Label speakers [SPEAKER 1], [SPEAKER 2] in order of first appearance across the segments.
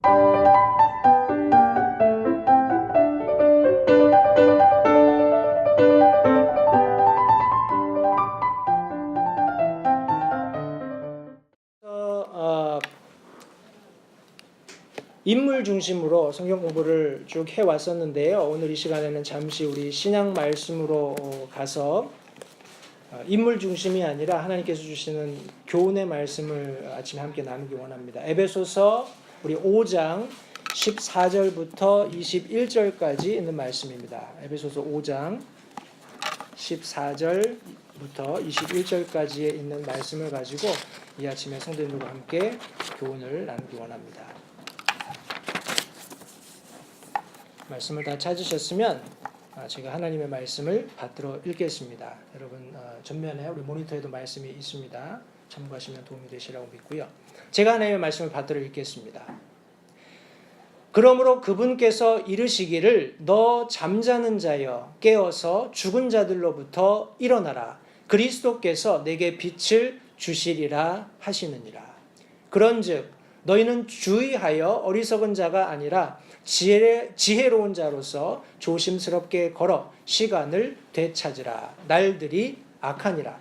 [SPEAKER 1] 인물 중심으로 성경 공부를 쭉 해왔었는데요. 오늘 이 시간에는 잠시 우리 신약 말씀으로 가서 인물 중심이 아니라 하나님께서 주시는 교훈의 말씀을 아침에 함께 나누기 원합니다. 에베소서 우리 5장 14절부터 21절까지 있는 말씀입니다. 에베소서 5장 14절부터 21절까지에 있는 말씀을 가지고 이 아침에 성도님들과 함께 교훈을 나누기 원합니다. 말씀을 다 찾으셨으면 제가 하나님의 말씀을 받들어 읽겠습니다. 여러분 전면에 우리 모니터에도 말씀이 있습니다. 참고하시면 도움이 되시라고 믿고요. 제가 하나님의 말씀을 받들어 읽겠습니다. 그러므로 그분께서 이르시기를 너 잠자는 자여 깨어서 죽은 자들로부터 일어나라. 그리스도께서 내게 빛을 주시리라 하시느니라. 그런즉 너희는 주의하여 어리석은 자가 아니라 지혜로운 자로서 조심스럽게 걸어 시간을 되찾으라. 날들이 악하니라.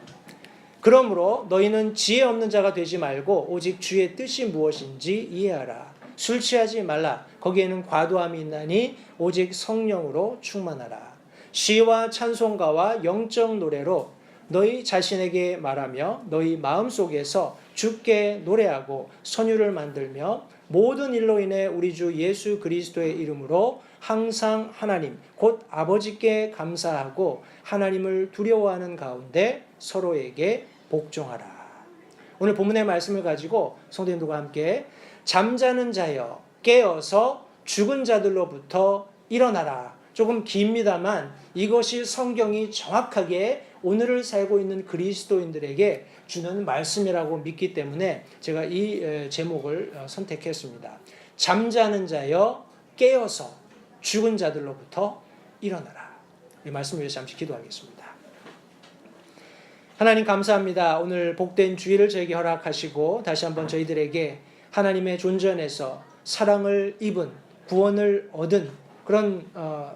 [SPEAKER 1] 그러므로 너희는 지혜 없는 자가 되지 말고 오직 주의 뜻이 무엇인지 이해하라. 술 취하지 말라. 거기에는 과도함이 있나니 오직 성령으로 충만하라. 시와 찬송가와 영적 노래로 너희 자신에게 말하며 너희 마음속에서 주께 노래하고 선율을 만들며 모든 일로 인해 우리 주 예수 그리스도의 이름으로 항상 하나님 곧 아버지께 감사하고 하나님을 두려워하는 가운데 서로에게 복종하라. 오늘 본문의 말씀을 가지고 성도님들과 함께 잠자는 자여 깨어서 죽은 자들로부터 일어나라. 조금 깁니다만 이것이 성경이 정확하게 오늘을 살고 있는 그리스도인들에게 주는 말씀이라고 믿기 때문에 제가 이 제목을 선택했습니다. 잠자는 자여 깨어서 죽은 자들로부터 일어나라. 이 말씀을 위해서 잠시 기도하겠습니다. 하나님 감사합니다. 오늘 복된 주일을 저에게 허락하시고 다시 한번 저희들에게 하나님의 존재 안에서 사랑을 입은 구원을 얻은 그런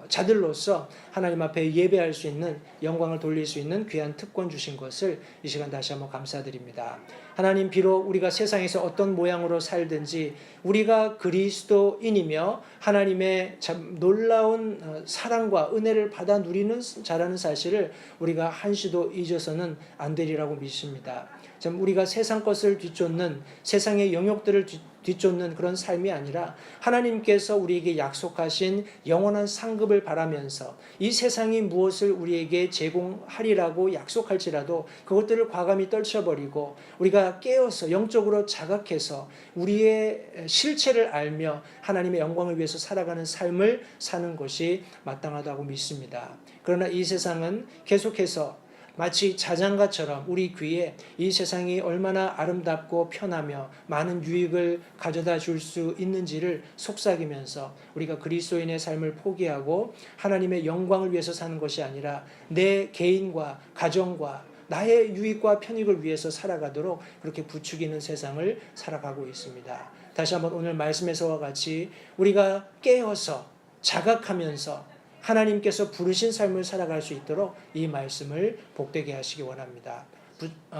[SPEAKER 1] 자들로서 하나님 앞에 예배할 수 있는 영광을 돌릴 수 있는 귀한 특권 주신 것을 이 시간 다시 한번 감사드립니다. 하나님 비록 우리가 세상에서 어떤 모양으로 살든지 우리가 그리스도인이며 하나님의 참 놀라운 사랑과 은혜를 받아 누리는 자라는 사실을 우리가 한시도 잊어서는 안 되리라고 믿습니다. 참 우리가 세상 것을 뒤쫓는 세상의 영역들을 뒤쫓는 그런 삶이 아니라 하나님께서 우리에게 약속하신 영원한 상급을 바라면서 이 세상이 무엇을 우리에게 제공하리라고 약속할지라도 그것들을 과감히 떨쳐버리고 우리가 깨어서 영적으로 자각해서 우리의 실체를 알며 하나님의 영광을 위해서 살아가는 삶을 사는 것이 마땅하다고 믿습니다. 그러나 이 세상은 계속해서 마치 자장가처럼 우리 귀에 이 세상이 얼마나 아름답고 편하며 많은 유익을 가져다 줄 수 있는지를 속삭이면서 우리가 그리스도인의 삶을 포기하고 하나님의 영광을 위해서 사는 것이 아니라 내 개인과 가정과 나의 유익과 편익을 위해서 살아가도록 그렇게 부추기는 세상을 살아가고 있습니다. 다시 한번 오늘 말씀에서와 같이 우리가 깨어서 자각하면서 하나님께서 부르신 삶을 살아갈 수 있도록 이 말씀을 복되게 하시기 원합니다.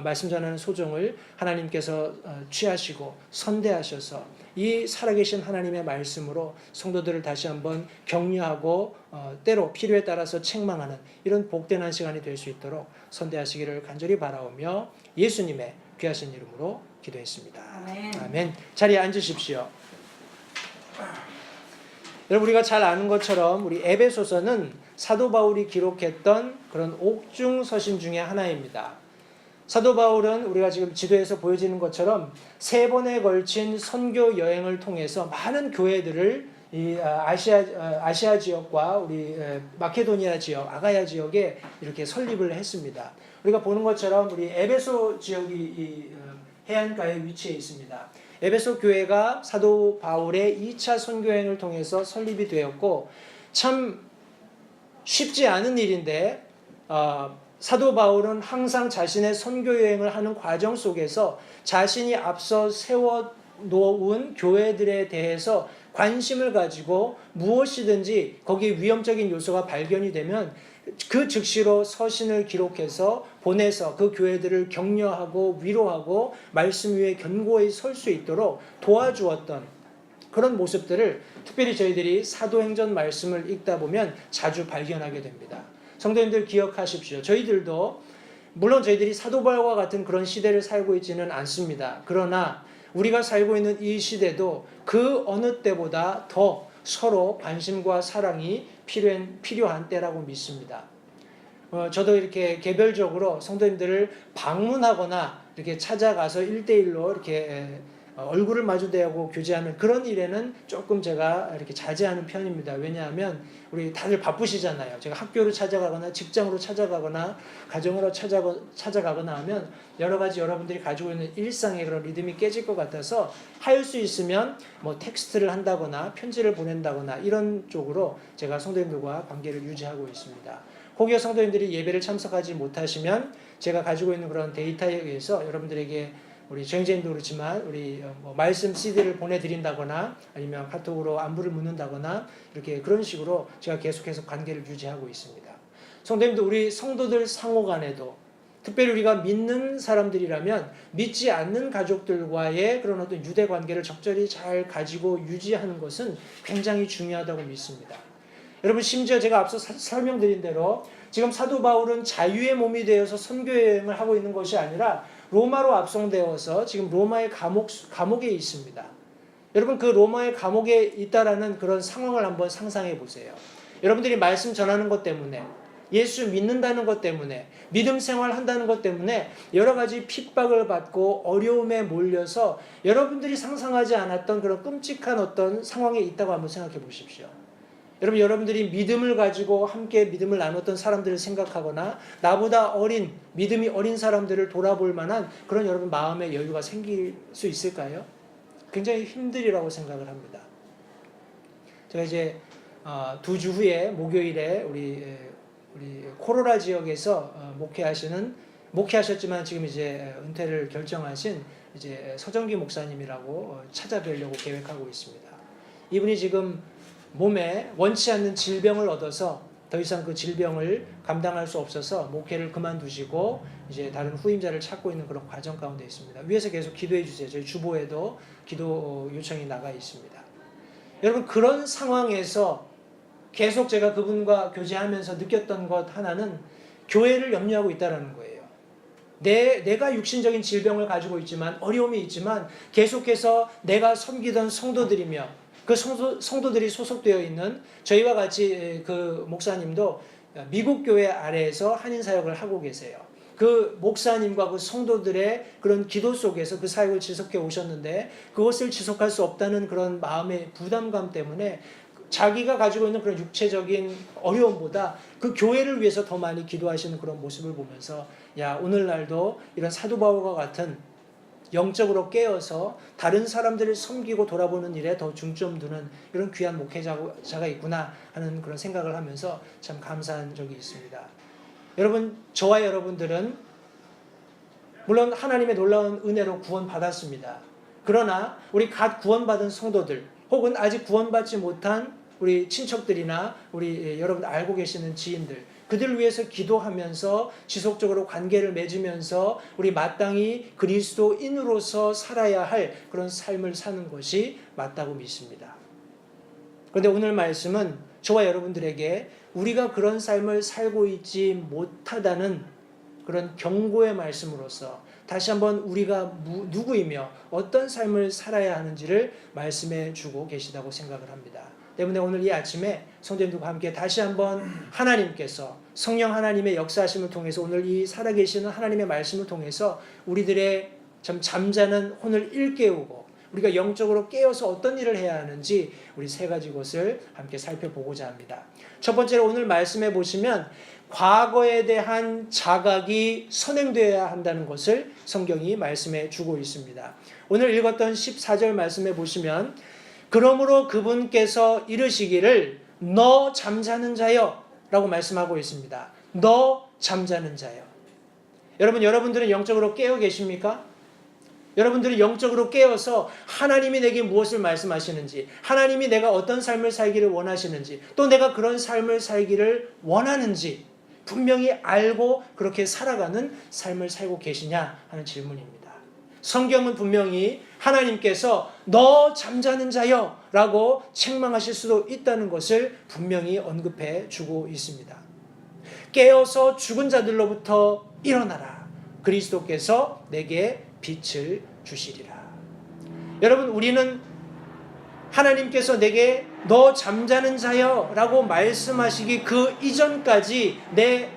[SPEAKER 1] 말씀 전하는 소정을 하나님께서 취하시고 선대하셔서 이 살아계신 하나님의 말씀으로 성도들을 다시 한번 격려하고 때로 필요에 따라서 책망하는 이런 복된 한 시간이 될 수 있도록 선대하시기를 간절히 바라오며 예수님의 귀하신 이름으로 기도했습니다. 아멘. 아멘. 자리에 앉으십시오. 여러분 우리가 잘 아는 것처럼 우리 에베소서는 사도 바울이 기록했던 그런 옥중서신 중에 하나입니다. 사도 바울은 우리가 지금 지도에서 보여지는 것처럼 3번에 걸친 선교 여행을 통해서 많은 교회들을 이 아시아 지역과 우리 마케도니아 지역, 아가야 지역에 이렇게 설립을 했습니다. 우리가 보는 것처럼 우리 에베소 지역이 이 해안가에 위치해 있습니다. 에베소 교회가 사도 바울의 2차 선교여행을 통해서 설립이 되었고 참 쉽지 않은 일인데 사도 바울은 항상 자신의 선교여행을 하는 과정 속에서 자신이 앞서 세워 놓은 교회들에 대해서 관심을 가지고 무엇이든지 거기에 위험적인 요소가 발견이 되면 그 즉시로 서신을 기록해서 보내서 그 교회들을 격려하고 위로하고 말씀 위에 견고히 설 수 있도록 도와주었던 그런 모습들을 특별히 저희들이 사도행전 말씀을 읽다 보면 자주 발견하게 됩니다. 성도님들 기억하십시오. 저희들도 물론 저희들이 사도 바울과 같은 그런 시대를 살고 있지는 않습니다. 그러나 우리가 살고 있는 이 시대도 그 어느 때보다 더 서로 관심과 사랑이 필요한 때라고 믿습니다. 저도 이렇게 개별적으로 성도님들을 방문하거나 이렇게 찾아가서 1대1로 이렇게 얼굴을 마주대고 교제하는 그런 일에는 조금 제가 이렇게 자제하는 편입니다. 왜냐하면 우리 다들 바쁘시잖아요. 제가 학교를 찾아가거나 직장으로 찾아가거나 가정으로 찾아가거나 하면 여러 가지 여러분들이 가지고 있는 일상의 그런 리듬이 깨질 것 같아서 할 수 있으면 뭐 텍스트를 한다거나 편지를 보낸다거나 이런 쪽으로 제가 성도님들과 관계를 유지하고 있습니다. 혹여 성도님들이 예배를 참석하지 못하시면 제가 가지고 있는 그런 데이터에 의해서 여러분들에게 우리 정행제님도 그렇지만 우리 말씀 CD를 보내드린다거나 아니면 카톡으로 안부를 묻는다거나 이렇게 그런 식으로 제가 계속해서 관계를 유지하고 있습니다. 성도님들 우리 성도들 상호 간에도 특별히 우리가 믿는 사람들이라면 믿지 않는 가족들과의 그런 어떤 유대 관계를 적절히 잘 가지고 유지하는 것은 굉장히 중요하다고 믿습니다. 여러분 심지어 제가 앞서 설명드린 대로 지금 사도 바울은 자유의 몸이 되어서 선교 여행을 하고 있는 것이 아니라 로마로 압송되어서 지금 로마의 감옥에 있습니다. 여러분 그 로마의 감옥에 있다라는 그런 상황을 한번 상상해 보세요. 여러분들이 말씀 전하는 것 때문에 예수 믿는다는 것 때문에 믿음 생활한다는 것 때문에 여러 가지 핍박을 받고 어려움에 몰려서 여러분들이 상상하지 않았던 그런 끔찍한 어떤 상황에 있다고 한번 생각해 보십시오. 여러분들이 믿음을 가지고 함께 믿음을 나눴던 사람들을 생각하거나 나보다 믿음이 어린 사람들을 돌아볼 만한 그런 여러분 마음의 여유가 생길 수 있을까요? 굉장히 힘들이라고 생각을 합니다. 제가 이제 2주 후에 목요일에 우리 코로나 지역에서 목회하셨지만 지금 이제 은퇴를 결정하신 이제 서정기 목사님이라고 찾아뵈려고 계획하고 있습니다. 이분이 지금 몸에 원치 않는 질병을 얻어서 더 이상 그 질병을 감당할 수 없어서 목회를 그만두시고 이제 다른 후임자를 찾고 있는 그런 과정 가운데 있습니다. 위에서 계속 기도해 주세요. 저희 주보에도 기도 요청이 나가 있습니다. 여러분 그런 상황에서 계속 제가 그분과 교제하면서 느꼈던 것 하나는 교회를 염려하고 있다는 거예요. 내가 육신적인 질병을 가지고 있지만 어려움이 있지만 계속해서 내가 섬기던 성도들이며 그 성도들이 소속되어 있는 저희와 같이 그 목사님도 미국 교회 아래에서 한인 사역을 하고 계세요. 그 목사님과 그 성도들의 그런 기도 속에서 그 사역을 지속해 오셨는데 그것을 지속할 수 없다는 그런 마음의 부담감 때문에 자기가 가지고 있는 그런 육체적인 어려움보다 그 교회를 위해서 더 많이 기도하시는 그런 모습을 보면서 오늘날도 이런 사도 바울과 같은 영적으로 깨어서 다른 사람들을 섬기고 돌아보는 일에 더 중점 두는 이런 귀한 목회자가 있구나 하는 그런 생각을 하면서 참 감사한 적이 있습니다. 여러분, 저와 여러분들은 물론 하나님의 놀라운 은혜로 구원받았습니다. 그러나 우리 갓 구원받은 성도들 혹은 아직 구원받지 못한 우리 친척들이나 우리 여러분 알고 계시는 지인들 그들을 위해서 기도하면서 지속적으로 관계를 맺으면서 우리 마땅히 그리스도인으로서 살아야 할 그런 삶을 사는 것이 맞다고 믿습니다. 그런데 오늘 말씀은 저와 여러분들에게 우리가 그런 삶을 살고 있지 못하다는 그런 경고의 말씀으로서 다시 한번 우리가 누구이며 어떤 삶을 살아야 하는지를 말씀해 주고 계시다고 생각을 합니다. 때문에 오늘 이 아침에 성도님들과 함께 다시 한번 하나님께서 성령 하나님의 역사하심을 통해서 오늘 이 살아계시는 하나님의 말씀을 통해서 우리들의 참 잠자는 혼을 일깨우고 우리가 영적으로 깨어서 어떤 일을 해야 하는지 우리 세 가지 것을 함께 살펴보고자 합니다. 첫 번째로 오늘 말씀해 보시면 과거에 대한 자각이 선행되어야 한다는 것을 성경이 말씀해 주고 있습니다. 오늘 읽었던 14절 말씀해 보시면 그러므로 그분께서 이르시기를 너 잠자는 자여 라고 말씀하고 있습니다. 너 잠자는 자여. 여러분들은 영적으로 깨어 계십니까? 여러분들이 영적으로 깨어서 하나님이 내게 무엇을 말씀하시는지, 하나님이 내가 어떤 삶을 살기를 원하시는지, 또 내가 그런 삶을 살기를 원하는지 분명히 알고 그렇게 살아가는 삶을 살고 계시냐 하는 질문입니다. 성경은 분명히 하나님께서 너 잠자는 자여 라고 책망하실 수도 있다는 것을 분명히 언급해 주고 있습니다. 깨어서 죽은 자들로부터 일어나라. 그리스도께서 내게 빛을 주시리라. 여러분, 우리는 하나님께서 내게 너 잠자는 자여 라고 말씀하시기 그 이전까지 내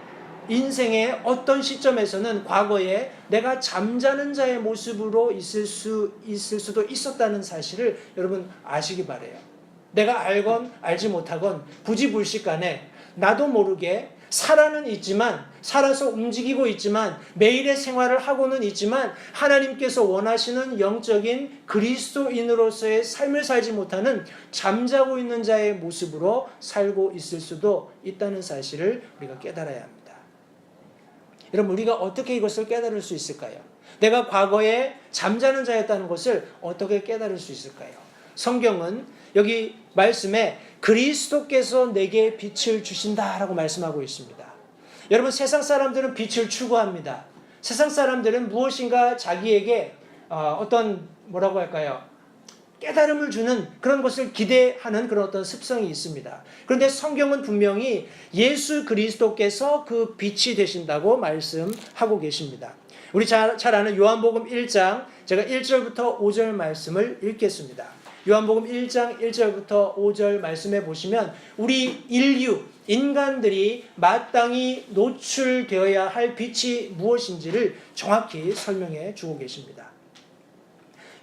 [SPEAKER 1] 인생의 어떤 시점에서는 과거에 내가 잠자는 자의 모습으로 있을 수도 있었다는 사실을 여러분 아시기 바라요. 내가 알건 알지 못하건 부지불식간에 나도 모르게 살아는 있지만, 살아서 움직이고 있지만, 매일의 생활을 하고는 있지만 하나님께서 원하시는 영적인 그리스도인으로서의 삶을 살지 못하는 잠자고 있는 자의 모습으로 살고 있을 수도 있다는 사실을 우리가 깨달아야 합니다. 여러분, 우리가 어떻게 이것을 깨달을 수 있을까요? 내가 과거에 잠자는 자였다는 것을 어떻게 깨달을 수 있을까요? 성경은 여기 말씀에 그리스도께서 내게 빛을 주신다라고 말씀하고 있습니다. 여러분, 세상 사람들은 빛을 추구합니다. 세상 사람들은 무엇인가 자기에게 어떤 뭐라고 할까요? 깨달음을 주는 그런 것을 기대하는 그런 어떤 습성이 있습니다. 그런데 성경은 분명히 예수 그리스도께서 그 빛이 되신다고 말씀하고 계십니다. 우리 잘 아는 요한복음 1장, 제가 1절부터 5절 말씀을 읽겠습니다. 요한복음 1장 1절부터 5절 말씀해 보시면 우리 인간들이 마땅히 노출되어야 할 빛이 무엇인지를 정확히 설명해 주고 계십니다.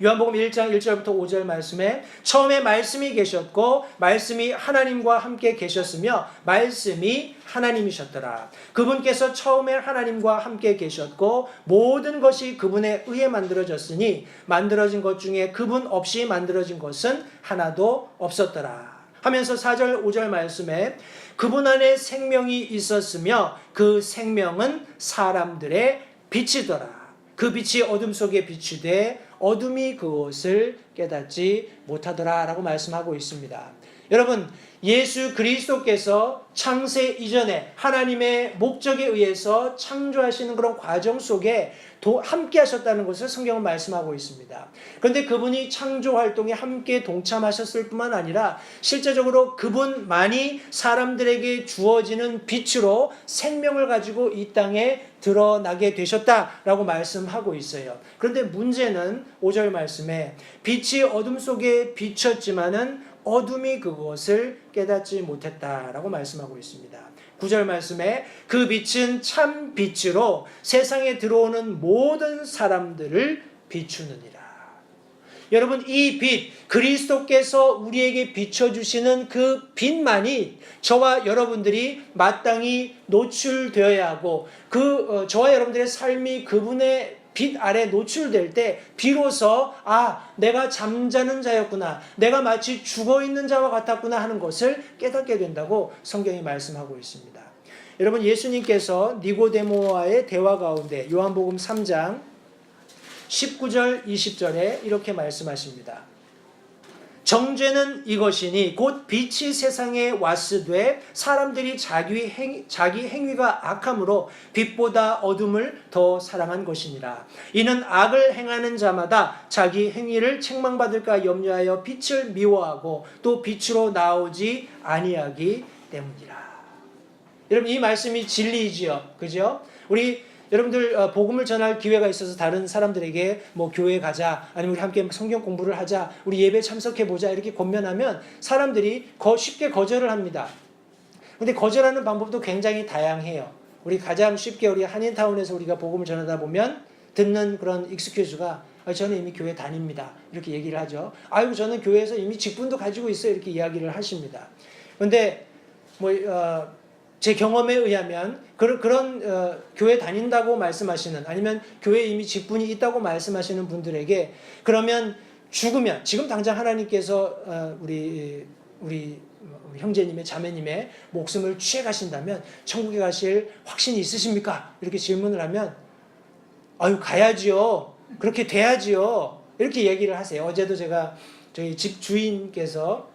[SPEAKER 1] 요한복음 1장 1절부터 5절 말씀에 처음에 말씀이 계셨고 말씀이 하나님과 함께 계셨으며 말씀이 하나님이셨더라. 그분께서 처음에 하나님과 함께 계셨고 모든 것이 그분에 의해 만들어졌으니 만들어진 것 중에 그분 없이 만들어진 것은 하나도 없었더라. 하면서 4절 5절 말씀에 그분 안에 생명이 있었으며 그 생명은 사람들의 빛이더라. 그 빛이 어둠 속에 비추되 어둠이 그것을 깨닫지 못하더라 라고 말씀하고 있습니다. 여러분, 예수 그리스도께서 창세 이전에 하나님의 목적에 의해서 창조하시는 그런 과정 속에 함께 하셨다는 것을 성경은 말씀하고 있습니다. 그런데 그분이 창조 활동에 함께 동참하셨을 뿐만 아니라 실제적으로 그분만이 사람들에게 주어지는 빛으로 생명을 가지고 이 땅에 드러나게 되셨다라고 말씀하고 있어요. 그런데 문제는 5절 말씀에 빛이 어둠 속에 비쳤지만은 어둠이 그것을 깨닫지 못했다라고 말씀하고 있습니다. 9절 말씀에 그 빛은 참 빛으로 세상에 들어오는 모든 사람들을 비추느니라. 여러분, 이 빛, 그리스도께서 우리에게 비춰주시는 그 빛만이 저와 여러분들이 마땅히 노출되어야 하고 저와 여러분들의 삶이 그분의 빛 아래 노출될 때 비로소 내가 잠자는 자였구나, 내가 마치 죽어있는 자와 같았구나 하는 것을 깨닫게 된다고 성경이 말씀하고 있습니다. 여러분, 예수님께서 니고데모와의 대화 가운데 요한복음 3장 19절 20절에 이렇게 말씀하십니다. 정죄는 이것이니 곧 빛이 세상에 왔으되 사람들이 자기 행위가 악함으로 빛보다 어둠을 더 사랑한 것이니라. 이는 악을 행하는 자마다 자기 행위를 책망받을까 염려하여 빛을 미워하고 또 빛으로 나오지 아니하기 때문이라. 여러분, 이 말씀이 진리이지요, 그죠? 여러분들 복음을 전할 기회가 있어서 다른 사람들에게 교회 가자, 아니면 우리 함께 성경 공부를 하자, 우리 예배 참석해 보자 이렇게 권면하면 사람들이 쉽게 거절을 합니다. 그런데 거절하는 방법도 굉장히 다양해요. 우리 가장 쉽게 우리 한인타운에서 우리가 복음을 전하다 보면 듣는 그런 익스큐즈가 저는 이미 교회 다닙니다, 이렇게 얘기를 하죠. 저는 교회에서 이미 직분도 가지고 있어요, 이렇게 이야기를 하십니다. 그런데 제 경험에 의하면 그런 교회 다닌다고 말씀하시는, 아니면 교회에 이미 직분이 있다고 말씀하시는 분들에게 그러면 죽으면 지금 당장 하나님께서 우리 형제님의 자매님의 목숨을 취해 가신다면 천국에 가실 확신이 있으십니까? 이렇게 질문을 하면 가야지요. 그렇게 돼야지요. 이렇게 얘기를 하세요. 어제도 제가 저희 집 주인께서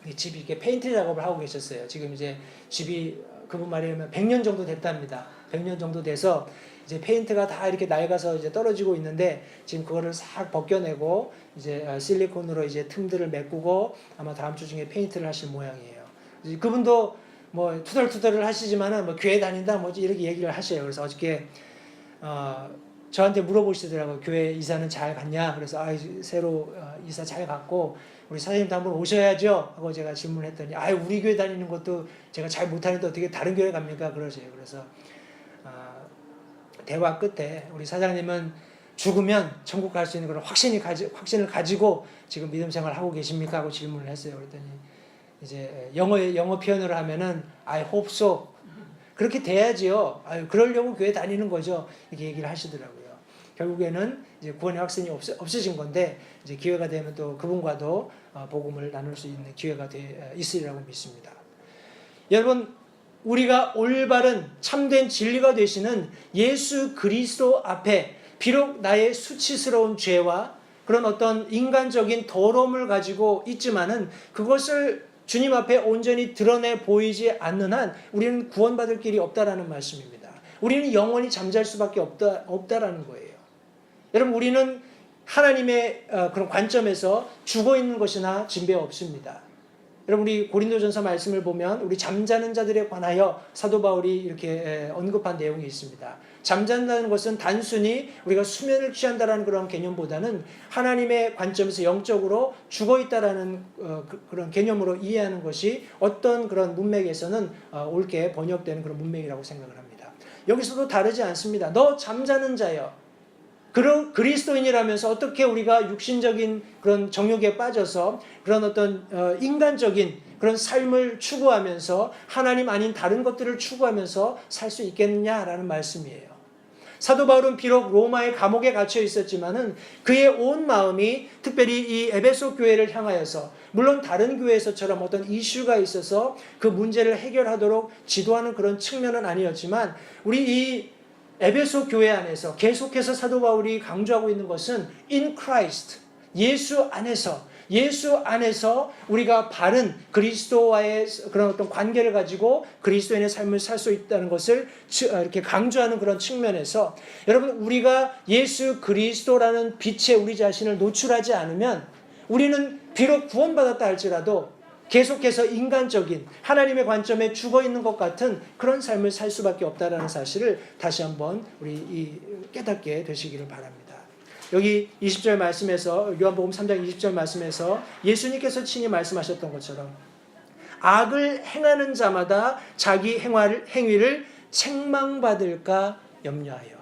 [SPEAKER 1] 이 집이 이렇게 페인트 작업을 하고 계셨어요. 지금 이제 집이 그분 말에 의하면 100년 정도 됐답니다. 100년 정도 돼서 이제 페인트가 다 이렇게 낡아서 이제 떨어지고 있는데 지금 그거를 싹 벗겨내고 이제 실리콘으로 이제 틈들을 메꾸고 아마 다음 주 중에 페인트를 하실 모양이에요. 그분도 뭐 투덜투덜을 하시지만은 뭐 교회 다닌다 뭐지 이렇게 얘기를 하셔요. 그래서 어저께 저한테 물어보시더라고요. 교회 이사는 잘 갔냐? 그래서 새로 이사 잘 갔고 우리 사장님도 한번 오셔야죠 하고 제가 질문했더니 우리 교회 다니는 것도 제가 잘 못하는데 어떻게 다른 교회 갑니까? 그러세요. 그래서 대화 끝에 우리 사장님은 죽으면 천국 갈 수 있는 그런 확신을 가지고 지금 믿음 생활 하고 계십니까? 하고 질문을 했어요. 그랬더니 이제 영어 표현으로 하면은 I hope so. 그렇게 돼야지요. 그러려고 교회 다니는 거죠. 이렇게 얘기를 하시더라고요. 결국에는 이제 구원의 확신이 없으신 건데 이제 기회가 되면 또 그분과도 복음을 나눌 수 있는 기회가 있으리라고 믿습니다. 여러분, 우리가 올바른 참된 진리가 되시는 예수 그리스도 앞에 비록 나의 수치스러운 죄와 그런 어떤 인간적인 더러움을 가지고 있지만은 그것을 주님 앞에 온전히 드러내 보이지 않는 한 우리는 구원받을 길이 없다라는 말씀입니다. 우리는 영원히 잠잘 수밖에 없다라는 거예요. 여러분, 우리는 하나님의 그런 관점에서 죽어 있는 것이나 진배 없습니다. 여러분, 우리 고린도전서 말씀을 보면 우리 잠자는 자들에 관하여 사도 바울이 이렇게 언급한 내용이 있습니다. 잠잔다는 것은 단순히 우리가 수면을 취한다라는 그런 개념보다는 하나님의 관점에서 영적으로 죽어 있다라는 그런 개념으로 이해하는 것이 어떤 그런 문맥에서는 옳게 번역되는 그런 문맥이라고 생각을 합니다. 여기서도 다르지 않습니다. 너 잠자는 자여. 그리스도인이라면서 어떻게 우리가 육신적인 그런 정욕에 빠져서 그런 어떤 인간적인 그런 삶을 추구하면서 하나님 아닌 다른 것들을 추구하면서 살 수 있겠느냐라는 말씀이에요. 사도 바울은 비록 로마의 감옥에 갇혀 있었지만은 그의 온 마음이 특별히 이 에베소 교회를 향하여서 물론 다른 교회에서처럼 어떤 이슈가 있어서 그 문제를 해결하도록 지도하는 그런 측면은 아니었지만 우리 이 에베소 교회 안에서 계속해서 사도 바울이 강조하고 있는 것은 in Christ, 예수 안에서 우리가 바른 그리스도와의 그런 어떤 관계를 가지고 그리스도인의 삶을 살 수 있다는 것을 이렇게 강조하는 그런 측면에서 여러분, 우리가 예수 그리스도라는 빛에 우리 자신을 노출하지 않으면 우리는 비록 구원받았다 할지라도 계속해서 인간적인 하나님의 관점에 죽어있는 것 같은 그런 삶을 살 수밖에 없다는 사실을 다시 한번 우리 깨닫게 되시기를 바랍니다. 여기 20절 말씀에서 요한복음 3장 20절 말씀에서 예수님께서 친히 말씀하셨던 것처럼 악을 행하는 자마다 자기 행위를 책망받을까 염려하여.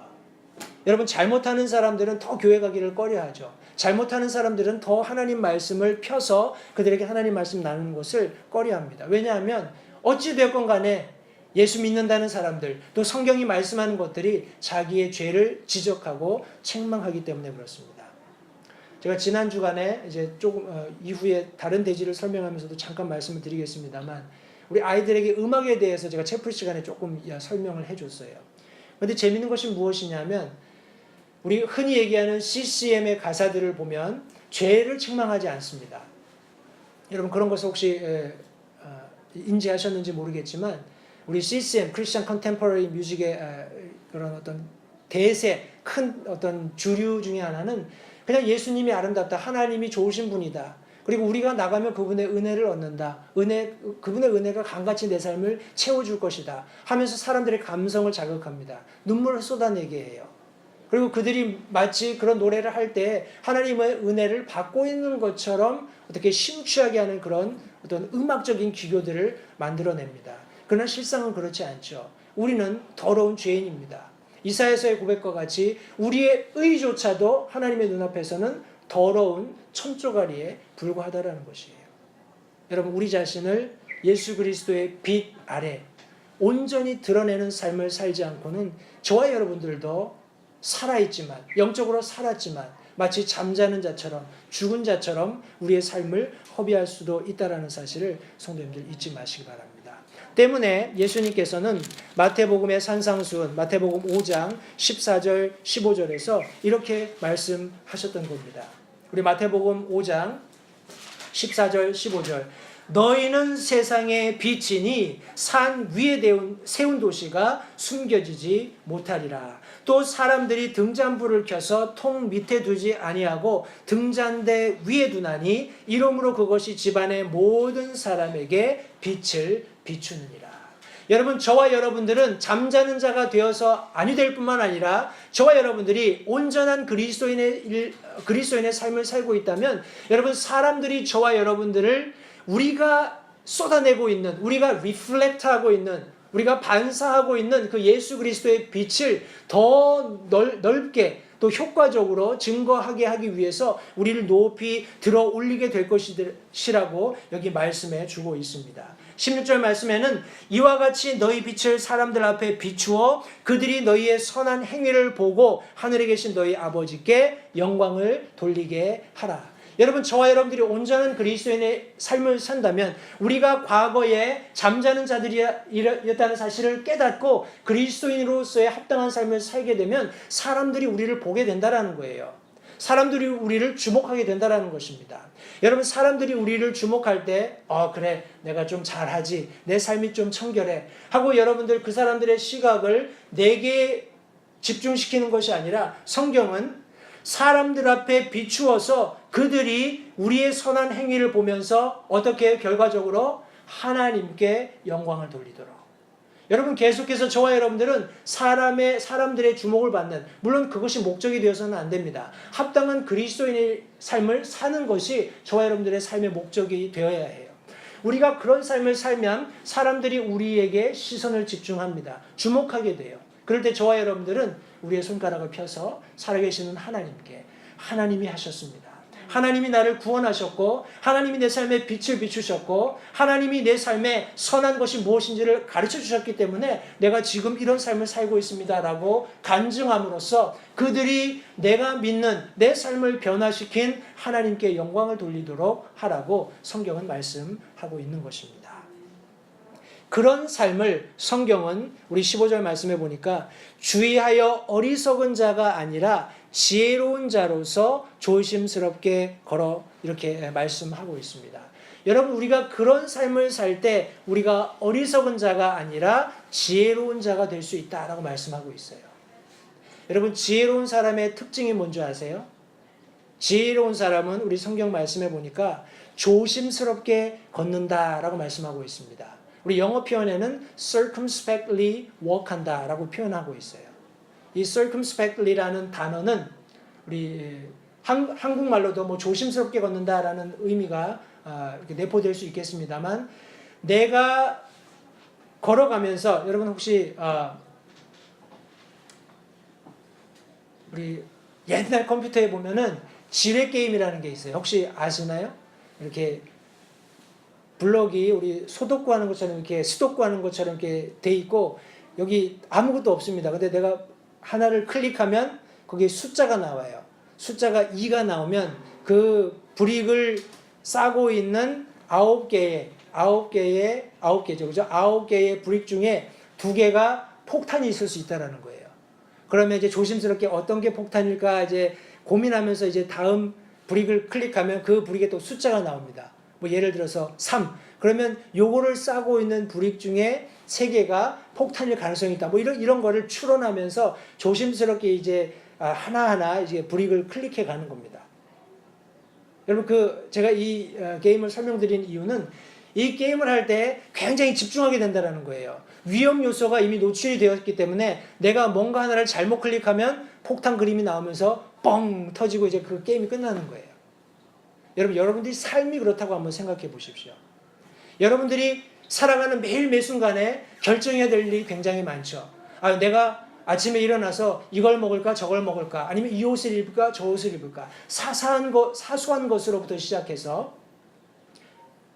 [SPEAKER 1] 여러분, 잘못하는 사람들은 더 교회 가기를 꺼려하죠. 잘못하는 사람들은 더 하나님 말씀을 펴서 그들에게 하나님 말씀 나누는 것을 꺼려합니다. 왜냐하면 어찌되었건 간에 예수 믿는다는 사람들, 또 성경이 말씀하는 것들이 자기의 죄를 지적하고 책망하기 때문에 그렇습니다. 제가 지난 주간에 이제 조금 이후에 다른 대지를 설명하면서도 잠깐 말씀을 드리겠습니다만 우리 아이들에게 음악에 대해서 제가 채플 시간에 조금 설명을 해줬어요. 그런데 재밌는 것이 무엇이냐면 우리 흔히 얘기하는 CCM의 가사들을 보면 죄를 책망하지 않습니다. 여러분, 그런 것을 혹시 인지하셨는지 모르겠지만 우리 CCM, 크리스천 컨템퍼러리 뮤직의 그런 어떤 대세, 큰 어떤 주류 중에 하나는 그냥 예수님이 아름답다, 하나님이 좋으신 분이다, 그리고 우리가 나가면 그분의 은혜를 얻는다, 그분의 은혜가 강같이 내 삶을 채워줄 것이다 하면서 사람들의 감성을 자극합니다. 눈물을 쏟아내게 해요. 그리고 그들이 마치 그런 노래를 할 때 하나님의 은혜를 받고 있는 것처럼 어떻게 심취하게 하는 그런 어떤 음악적인 기교들을 만들어냅니다. 그러나 실상은 그렇지 않죠. 우리는 더러운 죄인입니다. 이사야서의 고백과 같이 우리의 의조차도 하나님의 눈앞에서는 더러운 천조가리에 불과하다라는 것이에요. 여러분, 우리 자신을 예수 그리스도의 빛 아래 온전히 드러내는 삶을 살지 않고는 저와 여러분들도 살아있지만, 영적으로 살았지만 마치 잠자는 자처럼, 죽은 자처럼 우리의 삶을 허비할 수도 있다는 사실을 성도님들 잊지 마시기 바랍니다. 때문에 예수님께서는 마태복음의 산상수훈, 마태복음 5장 14절 15절에서 이렇게 말씀하셨던 겁니다. 우리 마태복음 5장 14절 15절, 너희는 세상의 빛이니 산 위에 세운 도시가 숨겨지지 못하리라. 또 사람들이 등잔불을 켜서 통 밑에 두지 아니하고 등잔대 위에 두나니 이러므로 그것이 집안의 모든 사람에게 빛을 비추느니라. 여러분, 저와 여러분들은 잠자는 자가 되어서 아니 될 뿐만 아니라 저와 여러분들이 온전한 그리스도인의 삶을 살고 있다면, 여러분, 사람들이 저와 여러분들을 우리가 쏟아내고 있는, 우리가 리플렉트하고 있는, 우리가 반사하고 있는 그 예수 그리스도의 빛을 더 넓게 또 효과적으로 증거하게 하기 위해서 우리를 높이 들어 올리게 될 것이라고 여기 말씀해 주고 있습니다. 16절 말씀에는 이와 같이 너희 빛을 사람들 앞에 비추어 그들이 너희의 선한 행위를 보고 하늘에 계신 너희 아버지께 영광을 돌리게 하라. 여러분, 저와 여러분들이 온전한 그리스도인의 삶을 산다면, 우리가 과거에 잠자는 자들이었다는 사실을 깨닫고 그리스도인으로서의 합당한 삶을 살게 되면 사람들이 우리를 보게 된다는 거예요. 사람들이 우리를 주목하게 된다는 것입니다. 여러분, 사람들이 우리를 주목할 때 그래, 내가 좀 잘하지, 내 삶이 좀 청결해 하고 여러분들 그 사람들의 시각을 내게 집중시키는 것이 아니라, 성경은 사람들 앞에 비추어서 그들이 우리의 선한 행위를 보면서 어떻게 결과적으로 하나님께 영광을 돌리도록. 여러분, 계속해서 저와 여러분들은 사람들의 주목을 받는, 물론 그것이 목적이 되어서는 안 됩니다. 합당한 그리스도인의 삶을 사는 것이 저와 여러분들의 삶의 목적이 되어야 해요. 우리가 그런 삶을 살면 사람들이 우리에게 시선을 집중합니다. 주목하게 돼요. 그럴 때 저와 여러분들은 우리의 손가락을 펴서 살아계시는 하나님께, 하나님이 하셨습니다. 하나님이 나를 구원하셨고, 하나님이 내 삶에 빛을 비추셨고, 하나님이 내 삶에 선한 것이 무엇인지를 가르쳐 주셨기 때문에 내가 지금 이런 삶을 살고 있습니다 라고 간증함으로써 그들이 내가 믿는 내 삶을 변화시킨 하나님께 영광을 돌리도록 하라고 성경은 말씀하고 있는 것입니다. 그런 삶을 성경은 우리 15절 말씀해 보니까 주의하여 어리석은 자가 아니라 지혜로운 자로서 조심스럽게 걸어, 이렇게 말씀하고 있습니다. 여러분, 우리가 그런 삶을 살 때 우리가 어리석은 자가 아니라 지혜로운 자가 될 수 있다라고 말씀하고 있어요. 여러분, 지혜로운 사람의 특징이 뭔지 아세요? 지혜로운 사람은 우리 성경 말씀해 보니까 조심스럽게 걷는다라고 말씀하고 있습니다. 우리 영어 표현에는 circumspectly walk한다 라고 표현하고 있어요. 이 circumspectly라는 단어는 우리 한국말로도 뭐 조심스럽게 걷는다라는 의미가 이렇게 내포될 수 있겠습니다만, 내가 걸어가면서, 여러분 혹시 우리 옛날 컴퓨터에 보면은 지뢰 게임이라는 게 있어요. 혹시 아시나요? 이렇게 블럭이 우리 소독구 하는 것처럼, 이렇게 수독구 하는 것처럼 이렇게 돼 있고, 여기 아무것도 없습니다. 근데 내가 하나를 클릭하면 거기에 숫자가 나와요. 숫자가 2가 나오면 그 브릭을 싸고 있는 9개죠. 그죠? 9개의 브릭 중에 2개가 폭탄이 있을 수 있다라는 거예요. 그러면 이제 조심스럽게 어떤 게 폭탄일까 이제 고민하면서 이제 다음 브릭을 클릭하면 그 브릭에 또 숫자가 나옵니다. 뭐 예를 들어서 3. 그러면 요거를 싸고 있는 브릭 중에 3개가 폭탄일 가능성이 있다. 뭐 이런 거를 추론하면서 조심스럽게 이제 하나하나 이제 브릭을 클릭해 가는 겁니다. 여러분, 제가 이 게임을 설명드린 이유는 이 게임을 할 때 굉장히 집중하게 된다는 거예요. 위험 요소가 이미 노출이 되었기 때문에 내가 뭔가 하나를 잘못 클릭하면 폭탄 그림이 나오면서 뻥 터지고 이제 그 게임이 끝나는 거예요. 여러분들이 삶이 그렇다고 한번 생각해 보십시오. 여러분들이 살아가는 매일 매 순간에 결정해야 될 일이 굉장히 많죠. 내가 아침에 일어나서 이걸 먹을까 저걸 먹을까, 아니면 이 옷을 입을까 저 옷을 입을까, 사소한 것으로부터 시작해서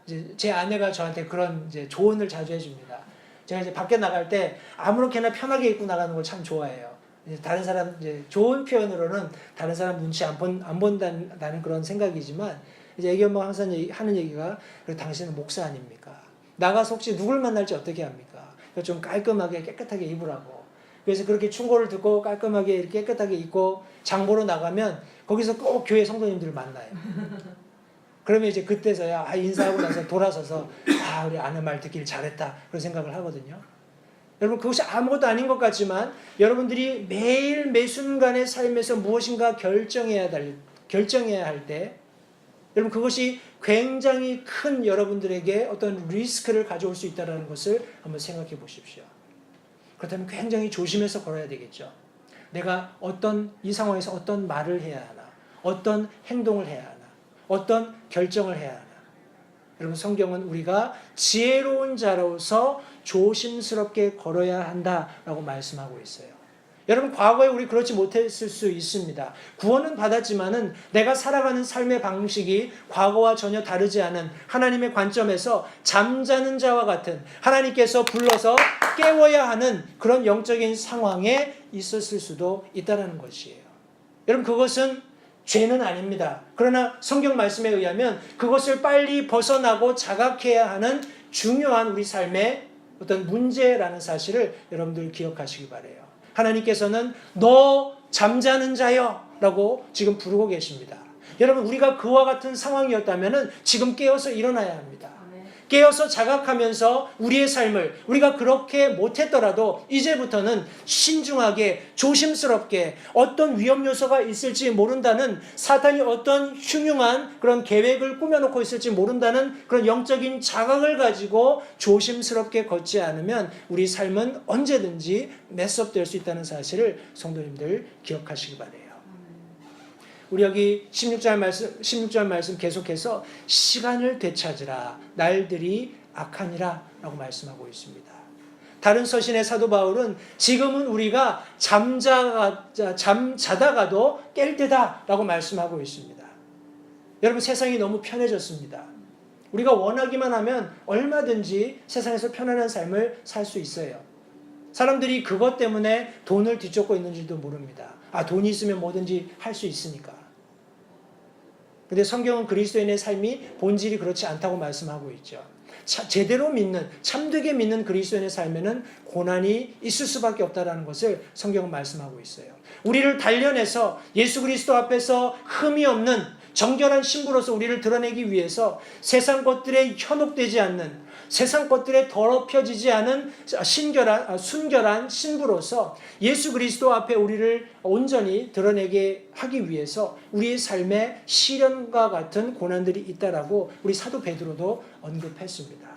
[SPEAKER 1] 이제 제 아내가 저한테 그런 이제 조언을 자주 해줍니다. 제가 이제 밖에 나갈 때 아무렇게나 편하게 입고 나가는 걸 참 좋아해요. 다른 사람, 이제 좋은 표현으로는 다른 사람 눈치 안 본다는 그런 생각이지만, 이제 애기 엄마가 항상 하는 얘기가, 당신은 목사 아닙니까? 나가서 혹시 누굴 만날지 어떻게 합니까? 그러니까 좀 깔끔하게 깨끗하게 입으라고. 그래서 그렇게 충고를 듣고 깔끔하게 이렇게 깨끗하게 입고 장보러 나가면 거기서 꼭 교회 성도님들을 만나요. 그러면 이제 그때서야 인사하고 나서 돌아서서 우리 아내 말 듣길 잘했다 그런 생각을 하거든요. 여러분 그것이 아무것도 아닌 것 같지만 여러분들이 매일 매 순간의 삶에서 무엇인가 결정해야 할 때 여러분 그것이 굉장히 큰 여러분들에게 어떤 리스크를 가져올 수 있다는 것을 한번 생각해 보십시오. 그렇다면 굉장히 조심해서 걸어야 되겠죠. 내가 이 상황에서 어떤 말을 해야 하나, 어떤 행동을 해야 하나, 어떤 결정을 해야 하나. 여러분 성경은 우리가 지혜로운 자로서 조심스럽게 걸어야 한다라고 말씀하고 있어요. 여러분 과거에 우리 그렇지 못했을 수 있습니다. 구원은 받았지만은 내가 살아가는 삶의 방식이 과거와 전혀 다르지 않은 하나님의 관점에서 잠자는 자와 같은 하나님께서 불러서 깨워야 하는 그런 영적인 상황에 있었을 수도 있다는 것이에요. 여러분 그것은 죄는 아닙니다. 그러나 성경 말씀에 의하면 그것을 빨리 벗어나고 자각해야 하는 중요한 우리 삶의 어떤 문제라는 사실을 여러분들 기억하시기 바라요. 하나님께서는 너 잠자는 자여 라고 지금 부르고 계십니다. 여러분 우리가 그와 같은 상황이었다면 지금 깨어서 일어나야 합니다. 깨어서 자각하면서 우리의 삶을 우리가 그렇게 못했더라도 이제부터는 신중하게 조심스럽게 어떤 위험 요소가 있을지 모른다는 사탄이 어떤 흉흉한 그런 계획을 꾸며놓고 있을지 모른다는 그런 영적인 자각을 가지고 조심스럽게 걷지 않으면 우리 삶은 언제든지 메스업될 수 있다는 사실을 성도님들 기억하시기 바라요. 우리 여기 16절 말씀 계속해서 시간을 되찾으라 날들이 악하니라 라고 말씀하고 있습니다. 다른 서신의 사도 바울은 지금은 우리가 잠자다가도 깰 때다 라고 말씀하고 있습니다. 여러분 세상이 너무 편해졌습니다. 우리가 원하기만 하면 얼마든지 세상에서 편안한 삶을 살 수 있어요. 사람들이 그것 때문에 돈을 뒤쫓고 있는지도 모릅니다. 돈이 있으면 뭐든지 할 수 있으니까. 근데 성경은 그리스도인의 삶이 본질이 그렇지 않다고 말씀하고 있죠. 제대로 믿는, 참되게 믿는 그리스도인의 삶에는 고난이 있을 수밖에 없다는 것을 성경은 말씀하고 있어요. 우리를 단련해서 예수 그리스도 앞에서 흠이 없는 정결한 신부로서 우리를 드러내기 위해서 세상 것들에 현혹되지 않는, 세상 것들에 더럽혀지지 않은 순결한 신부로서 예수 그리스도 앞에 우리를 온전히 드러내게 하기 위해서 우리의 삶에 시련과 같은 고난들이 있다라고 우리 사도 베드로도 언급했습니다.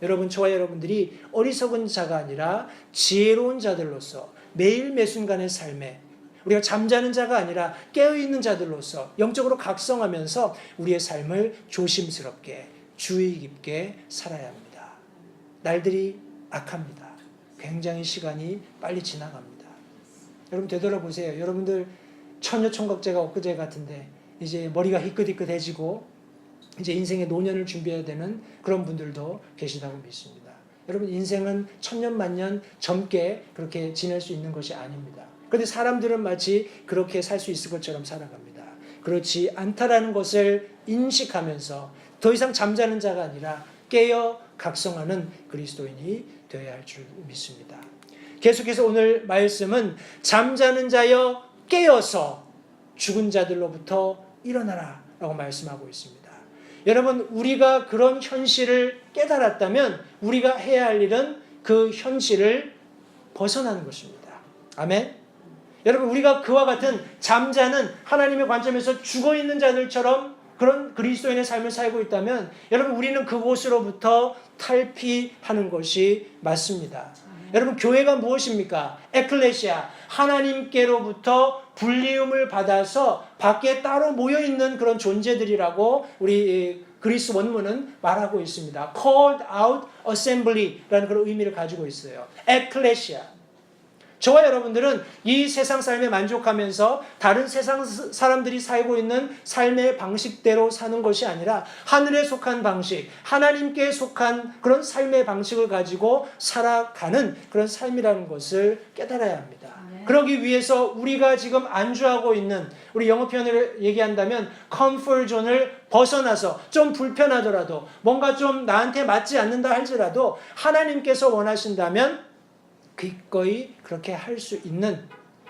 [SPEAKER 1] 여러분 저와 여러분들이 어리석은 자가 아니라 지혜로운 자들로서 매일 매순간의 삶에 우리가 잠자는 자가 아니라 깨어있는 자들로서 영적으로 각성하면서 우리의 삶을 조심스럽게 주의 깊게 살아야 합니다. 날들이 악합니다. 굉장히 시간이 빨리 지나갑니다. 여러분 되돌아보세요. 여러분들 처녀총각제가 엊그제 같은데 이제 머리가 희끗희끗해지고 이제 인생의 노년을 준비해야 되는 그런 분들도 계시다고 믿습니다. 여러분 인생은 천년만년 젊게 그렇게 지낼 수 있는 것이 아닙니다. 그런데 사람들은 마치 그렇게 살 수 있을 것처럼 살아갑니다. 그렇지 않다라는 것을 인식하면서 더 이상 잠자는 자가 아니라 깨어 각성하는 그리스도인이 되어야 할 줄 믿습니다. 계속해서 오늘 말씀은 잠자는 자여 깨어서 죽은 자들로부터 일어나라 라고 말씀하고 있습니다. 여러분 우리가 그런 현실을 깨달았다면 우리가 해야 할 일은 그 현실을 벗어나는 것입니다. 아멘. 여러분 우리가 그와 같은 잠자는 하나님의 관점에서 죽어있는 자들처럼 그런 그리스도인의 삶을 살고 있다면 여러분 우리는 그곳으로부터 탈피하는 것이 맞습니다. 여러분 교회가 무엇입니까? 에클레시아, 하나님께로부터 불리움을 받아서 밖에 따로 모여있는 그런 존재들이라고 우리 그리스 원문은 말하고 있습니다. Called out assembly라는 그런 의미를 가지고 있어요. 에클레시아. 저와 여러분들은 이 세상 삶에 만족하면서 다른 세상 사람들이 살고 있는 삶의 방식대로 사는 것이 아니라 하늘에 속한 방식, 하나님께 속한 그런 삶의 방식을 가지고 살아가는 그런 삶이라는 것을 깨달아야 합니다. 그러기 위해서 우리가 지금 안주하고 있는, 우리 영어 표현을 얘기한다면 컴포트 존을 벗어나서 좀 불편하더라도 뭔가 좀 나한테 맞지 않는다 할지라도 하나님께서 원하신다면 기꺼이 그렇게 할 수 있는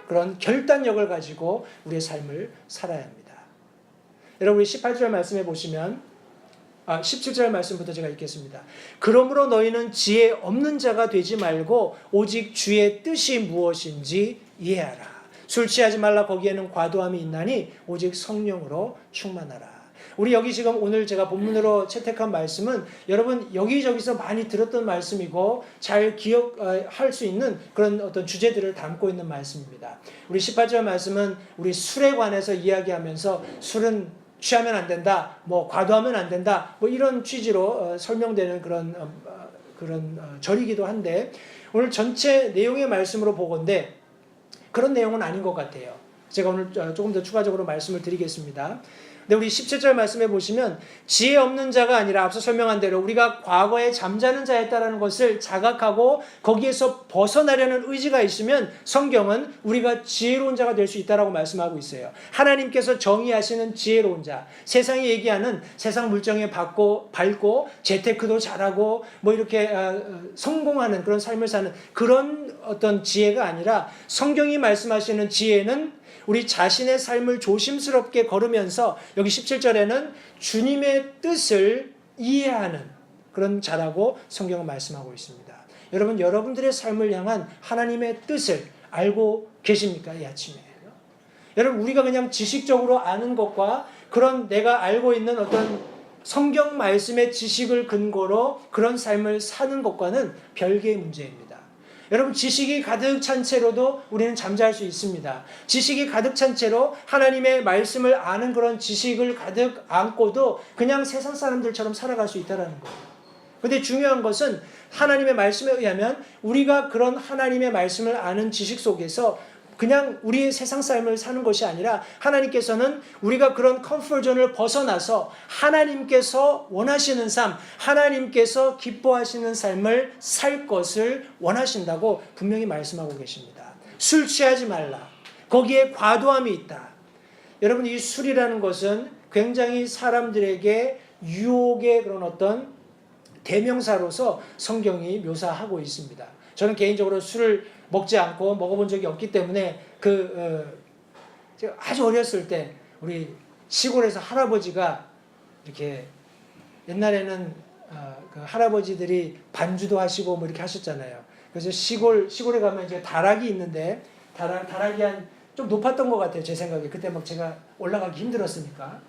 [SPEAKER 1] 그런 결단력을 가지고 우리의 삶을 살아야 합니다. 여러분, 우리 18절 말씀해 보시면 17절 말씀부터 제가 읽겠습니다. 그러므로 너희는 지혜 없는 자가 되지 말고 오직 주의 뜻이 무엇인지 이해하라. 술 취하지 말라. 거기에는 과도함이 있나니 오직 성령으로 충만하라. 우리 여기 지금 오늘 제가 본문으로 채택한 말씀은 여러분 여기저기서 많이 들었던 말씀이고 잘 기억할 수 있는 그런 어떤 주제들을 담고 있는 말씀입니다. 우리 18절 말씀은 우리 술에 관해서 이야기하면서 술은 취하면 안 된다, 뭐 과도하면 안 된다, 뭐 이런 취지로 설명되는 그런 절이기도 한데, 오늘 전체 내용의 말씀으로 보건대 그런 내용은 아닌 것 같아요. 제가 오늘 조금 더 추가적으로 말씀을 드리겠습니다. 근데 우리 17절 말씀해 보시면 지혜 없는 자가 아니라 앞서 설명한 대로 우리가 과거에 잠자는 자였다라는 것을 자각하고 거기에서 벗어나려는 의지가 있으면 성경은 우리가 지혜로운 자가 될 수 있다라고 말씀하고 있어요. 하나님께서 정의하시는 지혜로운 자, 세상이 얘기하는 세상 물정에 밝고 재테크도 잘하고 뭐 이렇게 성공하는 그런 삶을 사는 그런 어떤 지혜가 아니라 성경이 말씀하시는 지혜는 우리 자신의 삶을 조심스럽게 걸으면서 여기 17절에는 주님의 뜻을 이해하는 그런 자라고 성경은 말씀하고 있습니다. 여러분, 여러분들의 삶을 향한 하나님의 뜻을 알고 계십니까? 이 아침에. 여러분, 우리가 그냥 지식적으로 아는 것과 그런 내가 알고 있는 어떤 성경 말씀의 지식을 근거로 그런 삶을 사는 것과는 별개의 문제입니다. 여러분, 지식이 가득 찬 채로도 우리는 잠잘 수 있습니다. 지식이 가득 찬 채로 하나님의 말씀을 아는 그런 지식을 가득 안고도 그냥 세상 사람들처럼 살아갈 수 있다는 거예요. 근데 중요한 것은 하나님의 말씀에 의하면 우리가 그런 하나님의 말씀을 아는 지식 속에서 그냥 우리의 세상 삶을 사는 것이 아니라 하나님께서는 우리가 그런 컴포트존을 벗어나서 하나님께서 원하시는 삶, 하나님께서 기뻐하시는 삶을 살 것을 원하신다고 분명히 말씀하고 계십니다. 술 취하지 말라. 거기에 과도함이 있다. 여러분, 이 술이라는 것은 굉장히 사람들에게 유혹의 그런 어떤 대명사로서 성경이 묘사하고 있습니다. 저는 개인적으로 술을 먹지 않고 먹어본 적이 없기 때문에 제가 아주 어렸을 때 우리 시골에서 할아버지가 이렇게 옛날에는 그 할아버지들이 반주도 하시고 뭐 이렇게 하셨잖아요. 그래서 시골에 가면 이제 다락이 있는데 다락이 좀 높았던 것 같아요, 제 생각에. 그때 막 제가 올라가기 힘들었으니까.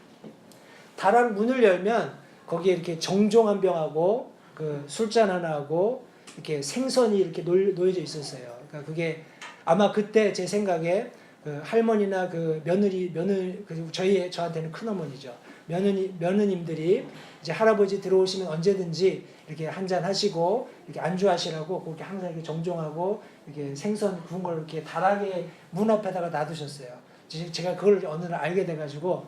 [SPEAKER 1] 다락 문을 열면 거기에 이렇게 정종 한 병하고 그 술잔 하나하고 이렇게 생선이 이렇게 놓여져 있었어요. 그러니까 그게 아마 그때 제 생각에 그 할머니나 그 며느리 저한테는 큰 어머니죠. 며느님들이 이제 할아버지 들어오시면 언제든지 이렇게 한잔 하시고 이렇게 안주하시라고 그렇게 항상 이렇게 정종하고 이렇게 생선 구운 걸 이렇게 다락에 문 앞에다가 놔두셨어요. 제가 그걸 어느 날 알게 돼가지고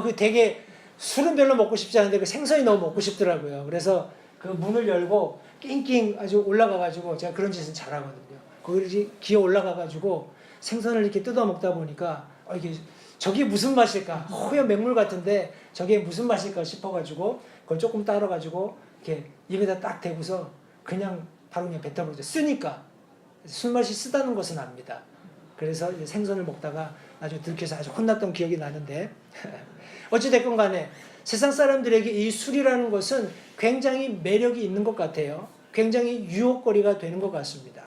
[SPEAKER 1] 그 되게 술은 별로 먹고 싶지 않은데 그 생선이 너무 먹고 싶더라고요. 그래서 그 문을 열고 낑낑 아주 올라가가지고 제가 그런 짓은 잘하거든요. 거기 기어 올라가가지고 생선을 이렇게 뜯어 먹다 보니까 저게 무슨 맛일까? 허연 맹물 같은데 저게 무슨 맛일까 싶어가지고 그걸 조금 따라가지고 이렇게 입에다 딱 대고서 그냥 바로 그냥 뱉어버렸죠. 쓰니까 술맛이 쓰다는 것은 압니다. 그래서 이제 생선을 먹다가 나중에 들켜서 아주 혼났던 기억이 나는데 어찌됐건 간에 세상 사람들에게 이 술이라는 것은 굉장히 매력이 있는 것 같아요. 굉장히 유혹거리가 되는 것 같습니다.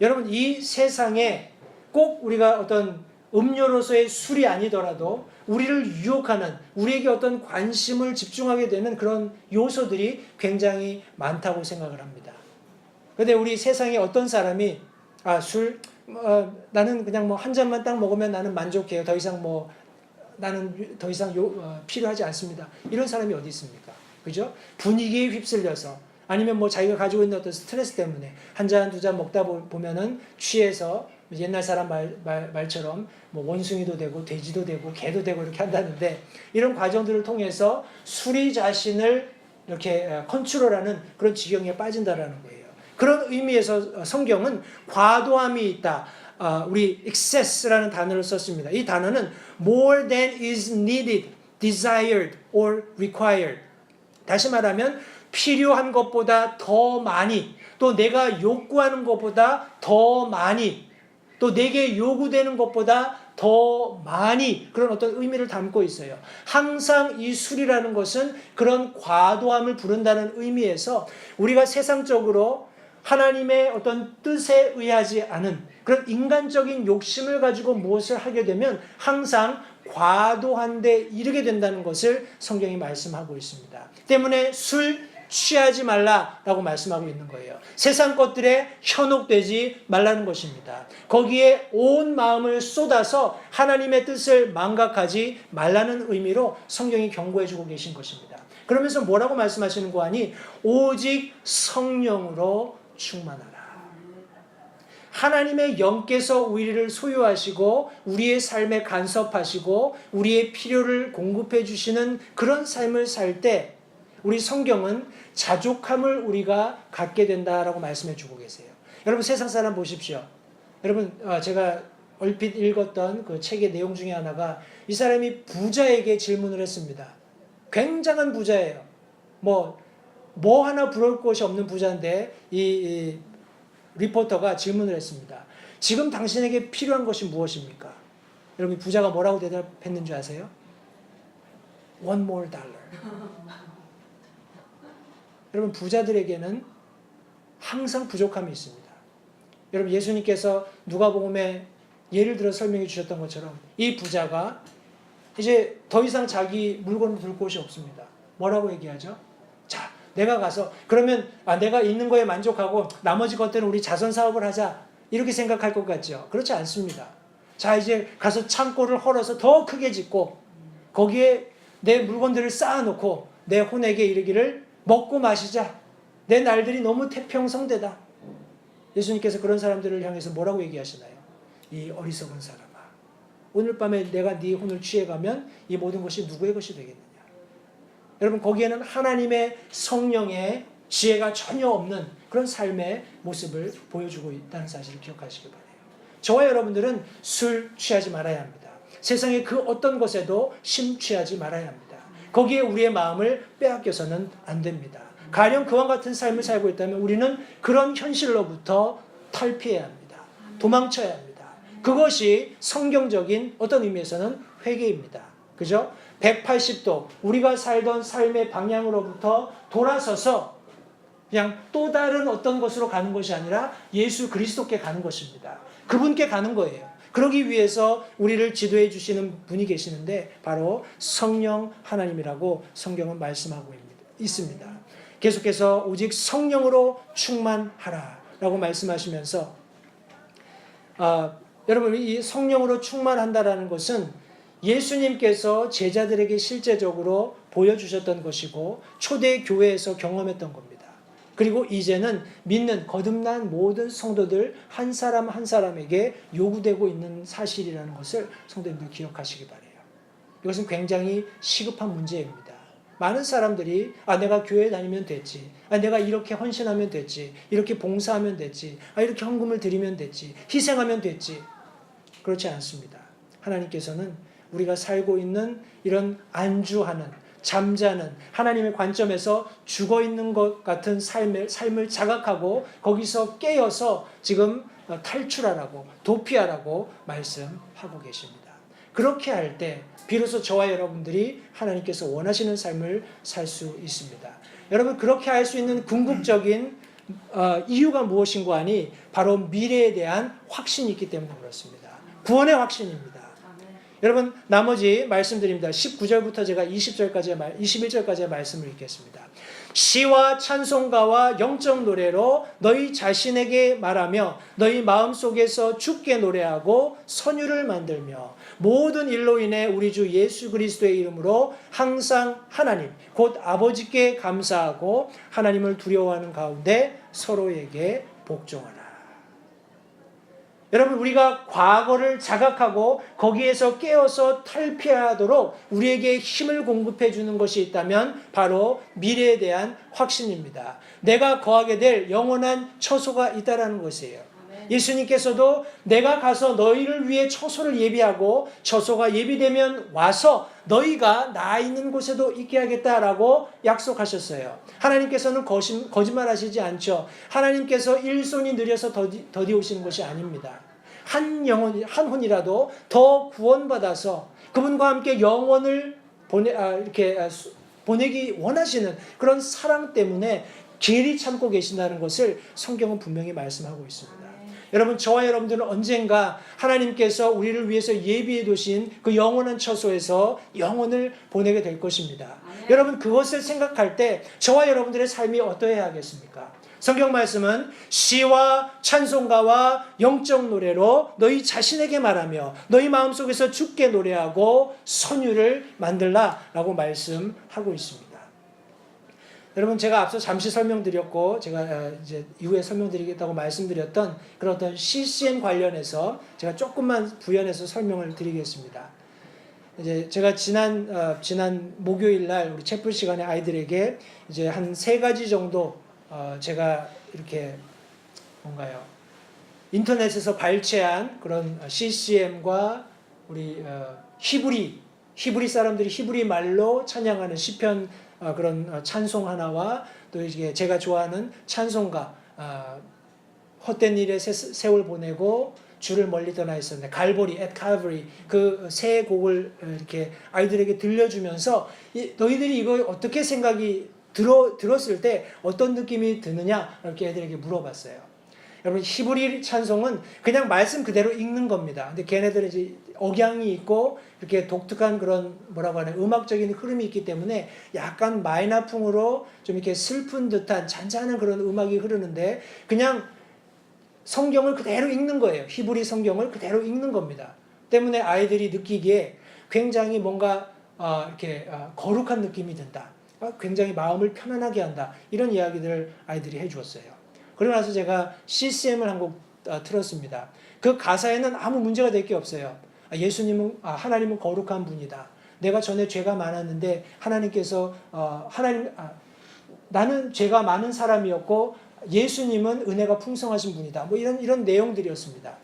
[SPEAKER 1] 여러분, 이 세상에 꼭 우리가 어떤 음료로서의 술이 아니더라도 우리를 유혹하는, 우리에게 어떤 관심을 집중하게 되는 그런 요소들이 굉장히 많다고 생각을 합니다. 그런데 우리 세상에 어떤 사람이 나는 그냥 뭐 한 잔만 딱 먹으면 나는 만족해요. 나는 더 이상 필요하지 않습니다. 이런 사람이 어디 있습니까? 그죠? 분위기에 휩쓸려서 아니면 뭐 자기가 가지고 있는 어떤 스트레스 때문에 한 잔, 두 잔 먹다 보면은 취해서 옛날 사람 말처럼 뭐 원숭이도 되고 돼지도 되고 개도 되고 이렇게 한다는데 이런 과정들을 통해서 술이 자신을 이렇게 컨트롤하는 그런 지경에 빠진다라는 거예요. 그런 의미에서 성경은 과도함이 있다. 우리 excess라는 단어를 썼습니다. 이 단어는 more than is needed, desired or required. 다시 말하면 필요한 것보다 더 많이, 또 내가 요구하는 것보다 더 많이, 또 내게 요구되는 것보다 더 많이 그런 어떤 의미를 담고 있어요. 항상 이 술이라는 것은 그런 과도함을 부른다는 의미에서 우리가 세상적으로 하나님의 어떤 뜻에 의하지 않은 그런 인간적인 욕심을 가지고 무엇을 하게 되면 항상 과도한 데 이르게 된다는 것을 성경이 말씀하고 있습니다. 때문에 술 취하지 말라라고 말씀하고 있는 거예요. 세상 것들에 현혹되지 말라는 것입니다. 거기에 온 마음을 쏟아서 하나님의 뜻을 망각하지 말라는 의미로 성경이 경고해주고 계신 것입니다. 그러면서 뭐라고 말씀하시는 거 아니? 오직 성령으로 충만하라. 하나님의 영께서 우리를 소유하시고 우리의 삶에 간섭하시고 우리의 필요를 공급해 주시는 그런 삶을 살 때 우리 성경은 자족함을 우리가 갖게 된다라고 말씀해 주고 계세요. 여러분 세상 사람 보십시오. 여러분 제가 얼핏 읽었던 그 책의 내용 중에 하나가 이 사람이 부자에게 질문을 했습니다. 굉장한 부자예요. 뭐 하나 부러울 것이 없는 부자인데 이 리포터가 질문을 했습니다. 지금 당신에게 필요한 것이 무엇입니까? 여러분 부자가 뭐라고 대답했는 줄 아세요? One more dollar. 여러분 부자들에게는 항상 부족함이 있습니다. 여러분 예수님께서 누가복음에 예를 들어 설명해 주셨던 것처럼 이 부자가 이제 더 이상 자기 물건을 둘 곳이 없습니다. 뭐라고 얘기하죠? 자, 내가 가서 그러면 내가 있는 거에 만족하고 나머지 것들은 우리 자선 사업을 하자 이렇게 생각할 것 같죠? 그렇지 않습니다. 자, 이제 가서 창고를 헐어서 더 크게 짓고 거기에 내 물건들을 쌓아놓고 내 혼에게 이르기를 먹고 마시자. 내 날들이 너무 태평성대다. 예수님께서 그런 사람들을 향해서 뭐라고 얘기하시나요? 이 어리석은 사람아. 오늘 밤에 내가 네 혼을 취해가면 이 모든 것이 누구의 것이 되겠느냐. 여러분 거기에는 하나님의 성령의 지혜가 전혀 없는 그런 삶의 모습을 보여주고 있다는 사실을 기억하시기 바라요. 저와 여러분들은 술 취하지 말아야 합니다. 세상의 그 어떤 것에도 심취하지 말아야 합니다. 거기에 우리의 마음을 빼앗겨서는 안 됩니다. 가령 그와 같은 삶을 살고 있다면 우리는 그런 현실로부터 탈피해야 합니다. 도망쳐야 합니다. 그것이 성경적인 어떤 의미에서는 회개입니다. 그죠? 180도 우리가 살던 삶의 방향으로부터 돌아서서 그냥 또 다른 어떤 것으로 가는 것이 아니라 예수 그리스도께 가는 것입니다. 그분께 가는 거예요. 그러기 위해서 우리를 지도해 주시는 분이 계시는데 바로 성령 하나님이라고 성경은 말씀하고 있습니다. 계속해서 오직 성령으로 충만하라 라고 말씀하시면서 여러분 이 성령으로 충만한다라는 것은 예수님께서 제자들에게 실제적으로 보여주셨던 것이고 초대 교회에서 경험했던 겁니다. 그리고 이제는 믿는 거듭난 모든 성도들 한 사람 한 사람에게 요구되고 있는 사실이라는 것을 성도님들 기억하시기 바라요. 이것은 굉장히 시급한 문제입니다. 많은 사람들이 내가 교회 다니면 됐지, 내가 이렇게 헌신하면 됐지, 이렇게 봉사하면 됐지, 이렇게 헌금을 드리면 됐지, 희생하면 됐지. 그렇지 않습니다. 하나님께서는 우리가 살고 있는 이런 안주하는 잠자는 하나님의 관점에서 죽어있는 것 같은 삶을 자각하고 거기서 깨어서 지금 탈출하라고 도피하라고 말씀하고 계십니다. 그렇게 할 때 비로소 저와 여러분들이 하나님께서 원하시는 삶을 살 수 있습니다. 여러분 그렇게 할 수 있는 궁극적인 이유가 무엇인가 하니 바로 미래에 대한 확신이 있기 때문에 그렇습니다. 구원의 확신입니다. 여러분 나머지 말씀드립니다. 19절부터 제가 21절까지의 말씀을 읽겠습니다. 시와 찬송가와 영적 노래로 너희 자신에게 말하며 너희 마음속에서 주께 노래하고 선율을 만들며 모든 일로 인해 우리 주 예수 그리스도의 이름으로 항상 하나님 곧 아버지께 감사하고 하나님을 두려워하는 가운데 서로에게 복종하라. 여러분, 우리가 과거를 자각하고 거기에서 깨어서 탈피하도록 우리에게 힘을 공급해 주는 것이 있다면 바로 미래에 대한 확신입니다. 내가 거하게 될 영원한 처소가 있다라는 것이에요. 예수님께서도 내가 가서 너희를 위해 처소를 예비하고 처소가 예비되면 와서 너희가 나 있는 곳에도 있게 하겠다라고 약속하셨어요. 하나님께서는 거짓말하시지 않죠. 하나님께서 일손이 느려서 더디 오시는 것이 아닙니다. 한 혼이라도 더 구원받아서 그분과 함께 영원을 보내기 원하시는 그런 사랑 때문에 길이 참고 계신다는 것을 성경은 분명히 말씀하고 있습니다. 여러분, 저와 여러분들은 언젠가 하나님께서 우리를 위해서 예비해 두신 그 영원한 처소에서 영혼을 보내게 될 것입니다. 여러분, 그것을 생각할 때 저와 여러분들의 삶이 어떠해야 하겠습니까? 성경 말씀은 시와 찬송가와 영적 노래로 너희 자신에게 말하며 너희 마음속에서 주께 노래하고 선율을 만들라라고 말씀하고 있습니다. 여러분, 제가 앞서 잠시 설명드렸고 제가 이제 이후에 설명드리겠다고 말씀드렸던 그런 어떤 CCM 관련해서 제가 조금만 부연해서 설명을 드리겠습니다. 이제 제가 지난 목요일 날 우리 채플 시간에 아이들에게 이제 한 3가지 정도 제가 이렇게 뭔가요? 인터넷에서 발췌한 그런 CCM과 우리 히브리 사람들이 히브리 말로 찬양하는 시편 그런 찬송 하나와 또 이게 제가 좋아하는 찬송가 헛된 일에 세월 보내고 주를 멀리 떠나 있었네 갈보리 at Calvary 그 세 곡을 이렇게 아이들에게 들려주면서 너희들이 이거 어떻게 생각이 들었을 때 어떤 느낌이 드느냐 이렇게 애들에게 물어봤어요. 여러분, 히브리 찬송은 그냥 말씀 그대로 읽는 겁니다. 근데 걔네들은 이제 억양이 있고 이렇게 독특한 그런 뭐라고 하나 음악적인 흐름이 있기 때문에 약간 마이너풍으로 좀 이렇게 슬픈 듯한 잔잔한 그런 음악이 흐르는데 그냥 성경을 그대로 읽는 거예요. 히브리 성경을 그대로 읽는 겁니다. 때문에 아이들이 느끼기에 굉장히 뭔가 이렇게 거룩한 느낌이 든다. 굉장히 마음을 편안하게 한다. 이런 이야기들을 아이들이 해주었어요. 그러고 나서 제가 CCM을 한 곡 틀었습니다. 그 가사에는 아무 문제가 될 게 없어요. 하나님은 거룩한 분이다. 내가 전에 죄가 많았는데 하나님께서 나는 죄가 많은 사람이었고 예수님은 은혜가 풍성하신 분이다. 뭐 이런 내용들이었습니다.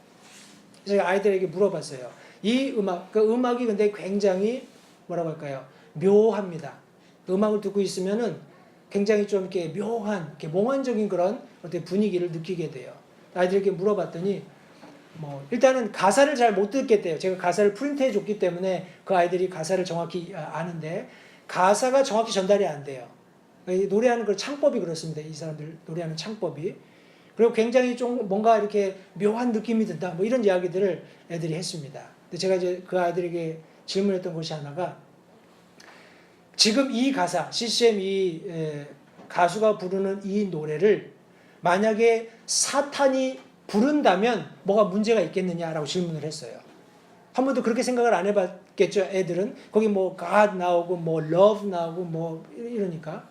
[SPEAKER 1] 그래서 제가 아이들에게 물어봤어요. 이 그 음악이 근데 굉장히 뭐라고 할까요? 묘합니다. 음악을 듣고 있으면은 굉장히 좀 이렇게 묘한, 이렇게 몽환적인 그런 어떤 분위기를 느끼게 돼요. 아이들에게 물어봤더니, 일단은 가사를 잘 못 듣겠대요. 제가 가사를 프린트해 줬기 때문에 그 아이들이 가사를 정확히 아는데, 가사가 정확히 전달이 안 돼요. 노래하는 그 창법이 그렇습니다. 이 사람들 노래하는 창법이. 그리고 굉장히 좀 뭔가 이렇게 묘한 느낌이 든다. 뭐 이런 이야기들을 애들이 했습니다. 근데 제가 이제 그 아이들에게 질문했던 것이 하나가, 지금 이 가사, CCM 이 가수가 부르는 이 노래를 만약에 사탄이 부른다면 뭐가 문제가 있겠느냐라고 질문을 했어요. 한 번도 그렇게 생각을 안 해봤겠죠, 애들은. 거기 뭐 God 나오고 뭐 Love 나오고 뭐 이러니까.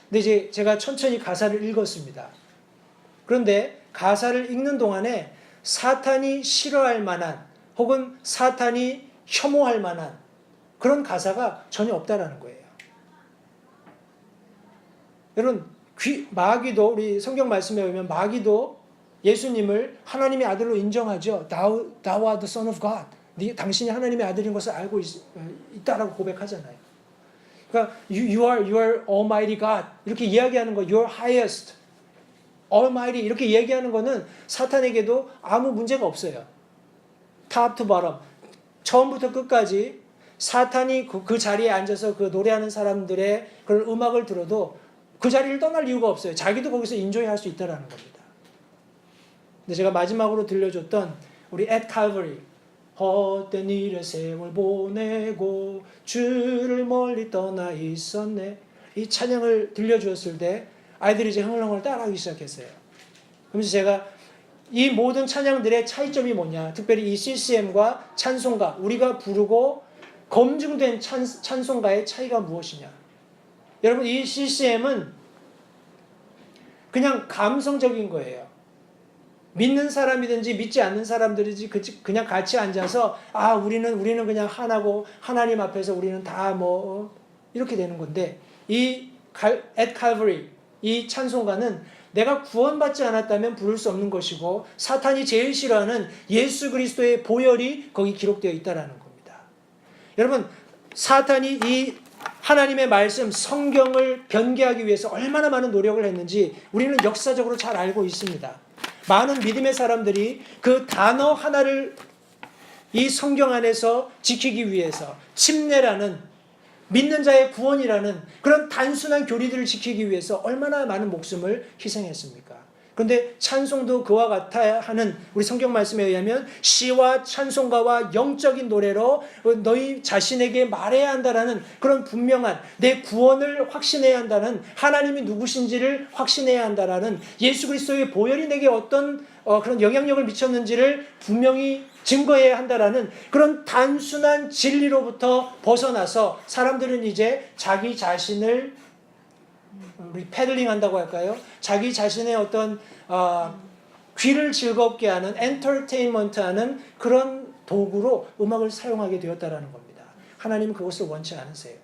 [SPEAKER 1] 근데 이제 제가 천천히 가사를 읽었습니다. 그런데 가사를 읽는 동안에 사탄이 싫어할 만한 혹은 사탄이 혐오할 만한 그런 가사가 전혀 없다라는 거예요. 여러분, 마귀도 우리 성경 말씀에 보면 마귀도 예수님을 하나님의 아들로 인정하죠. Thou art the Son of God. 당신이 하나님의 아들인 것을 알고 있다라고 고백하잖아요. 그러니까 you are Almighty God 이렇게 이야기하는 거, Your highest, Almighty 이렇게 이야기하는 거는 사탄에게도 아무 문제가 없어요. Top to bottom, 처음부터 끝까지 사탄이 그 자리에 앉아서 그 노래하는 사람들의 그런 음악을 들어도 그 자리를 떠날 이유가 없어요. 자기도 거기서 인조이할 수 있다라는 겁니다. 근데 제가 마지막으로 들려줬던 우리 at Calvary, 헛된 일에 세월 보내고 주를 멀리 떠나 있었네. 이 찬양을 들려주었을 때 아이들이 이제 흥얼흥얼 따라하기 시작했어요. 그러면서 제가 이 모든 찬양들의 차이점이 뭐냐, 특별히 이 CCM과 찬송가, 우리가 부르고 검증된 찬송가의 차이가 무엇이냐. 여러분, 이 CCM은 그냥 감성적인 거예요. 믿는 사람이든지 믿지 않는 사람들이지 그냥 같이 앉아서 우리는 그냥 하나고 하나님 앞에서 우리는 다 이렇게 되는 건데, 이 at Calvary 이 찬송가는 내가 구원받지 않았다면 부를 수 없는 것이고 사탄이 제일 싫어하는 예수 그리스도의 보혈이 거기 기록되어 있다라는 겁니다. 여러분, 사탄이 이 하나님의 말씀 성경을 변개하기 위해서 얼마나 많은 노력을 했는지 우리는 역사적으로 잘 알고 있습니다. 많은 믿음의 사람들이 그 단어 하나를 이 성경 안에서 지키기 위해서 침례라는, 믿는 자의 구원이라는 그런 단순한 교리들을 지키기 위해서 얼마나 많은 목숨을 희생했습니까? 그런데 찬송도 그와 같아야 하는, 우리 성경 말씀에 의하면 시와 찬송가와 영적인 노래로 너희 자신에게 말해야 한다라는 그런 분명한, 내 구원을 확신해야 한다는, 하나님이 누구신지를 확신해야 한다라는, 예수 그리스도의 보혈이 내게 어떤 그런 영향력을 미쳤는지를 분명히 증거해야 한다라는 그런 단순한 진리로부터 벗어나서 사람들은 이제 자기 자신을 우리 패들링 한다고 할까요? 자기 자신의 어떤 귀를 즐겁게 하는, 엔터테인먼트 하는 그런 도구로 음악을 사용하게 되었다라는 겁니다. 하나님은 그것을 원치 않으세요.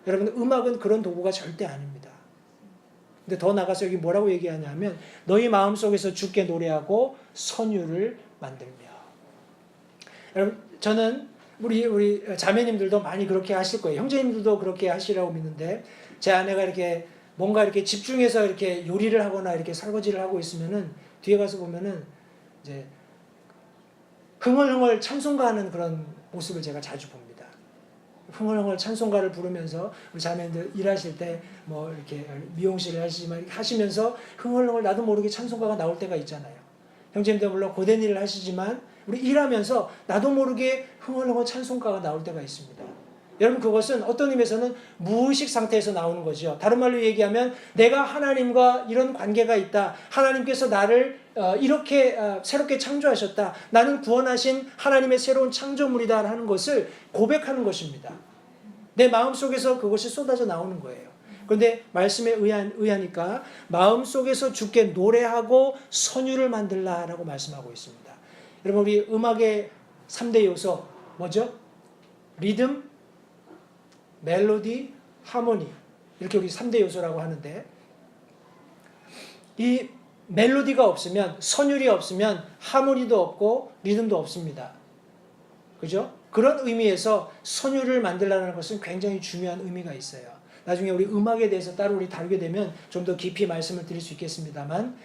[SPEAKER 1] 여러분, 음악은 그런 도구가 절대 아닙니다. 근데 더 나가서 여기 뭐라고 얘기하냐면 너희 마음속에서 주께 노래하고 선율을 만들며. 여러분, 저는 우리 자매님들도 많이 그렇게 하실 거예요. 형제님들도 그렇게 하시라고 믿는데, 제 아내가 이렇게 뭔가 이렇게 집중해서 이렇게 요리를 하거나 이렇게 설거지를 하고 있으면은 뒤에 가서 보면은 이제 흥얼흥얼 찬송가하는 그런 모습을 제가 자주 봅니다. 흥얼흥얼 찬송가를 부르면서 우리 자매들 일하실 때 이렇게 미용실을 하시지만 이렇게 하시면서 흥얼흥얼 나도 모르게 찬송가가 나올 때가 있잖아요. 형제님들 물론 고된 일을 하시지만 우리 일하면서 나도 모르게 흥얼흥얼 찬송가가 나올 때가 있습니다. 여러분, 그것은 어떤 의미에서는 무의식 상태에서 나오는 거죠. 다른 말로 얘기하면 내가 하나님과 이런 관계가 있다. 하나님께서 나를 이렇게 새롭게 창조하셨다. 나는 구원하신 하나님의 새로운 창조물이다 하는 것을 고백하는 것입니다. 내 마음속에서 그것이 쏟아져 나오는 거예요. 그런데 말씀에 의하니까 마음속에서 주께 노래하고 선율을 만들라라고 말씀하고 있습니다. 여러분, 우리 음악의 3대 요소 뭐죠? 리듬, 멜로디, 하모니, 이렇게 우리 3대 요소라고 하는데, 이 멜로디가 없으면, 선율이 없으면 하모니도 없고 리듬도 없습니다. 그죠? 그런 의미에서 선율을 만들라는 것은 굉장히 중요한 의미가 있어요. 나중에 우리 음악에 대해서 따로 우리 다루게 되면 좀 더 깊이 말씀을 드릴 수 있겠습니다만,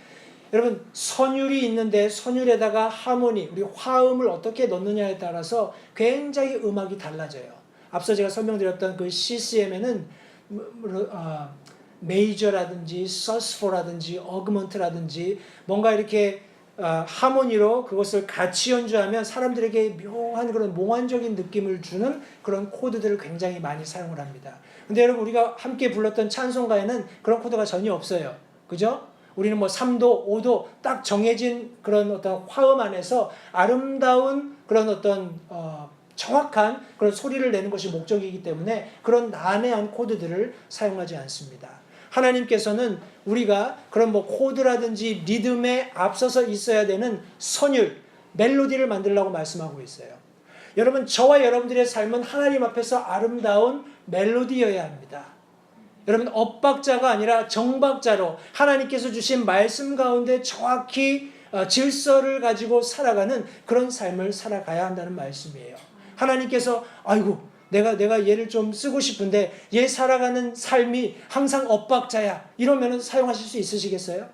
[SPEAKER 1] 여러분, 선율이 있는데 선율에다가 하모니, 우리 화음을 어떻게 넣느냐에 따라서 굉장히 음악이 달라져요. 앞서 제가 설명드렸던 그 CCM에는 메이저라든지 서스포라든지 어그먼트라든지 뭔가 이렇게 하모니로 그것을 같이 연주하면 사람들에게 묘한 그런 몽환적인 느낌을 주는 그런 코드들을 굉장히 많이 사용을 합니다. 근데 여러분, 우리가 함께 불렀던 찬송가에는 그런 코드가 전혀 없어요. 그죠? 우리는 3도, 5도 딱 정해진 그런 어떤 화음 안에서 아름다운 그런 어떤 정확한 그런 소리를 내는 것이 목적이기 때문에 그런 난해한 코드들을 사용하지 않습니다. 하나님께서는 우리가 그런 코드라든지 리듬에 앞서서 있어야 되는 선율, 멜로디를 만들라고 말씀하고 있어요. 여러분, 저와 여러분들의 삶은 하나님 앞에서 아름다운 멜로디여야 합니다. 여러분, 엇박자가 아니라 정박자로 하나님께서 주신 말씀 가운데 정확히 질서를 가지고 살아가는 그런 삶을 살아가야 한다는 말씀이에요. 하나님께서 내가 얘를 좀 쓰고 싶은데 얘 살아가는 삶이 항상 엇박자야, 이러면 사용하실 수 있으시겠어요?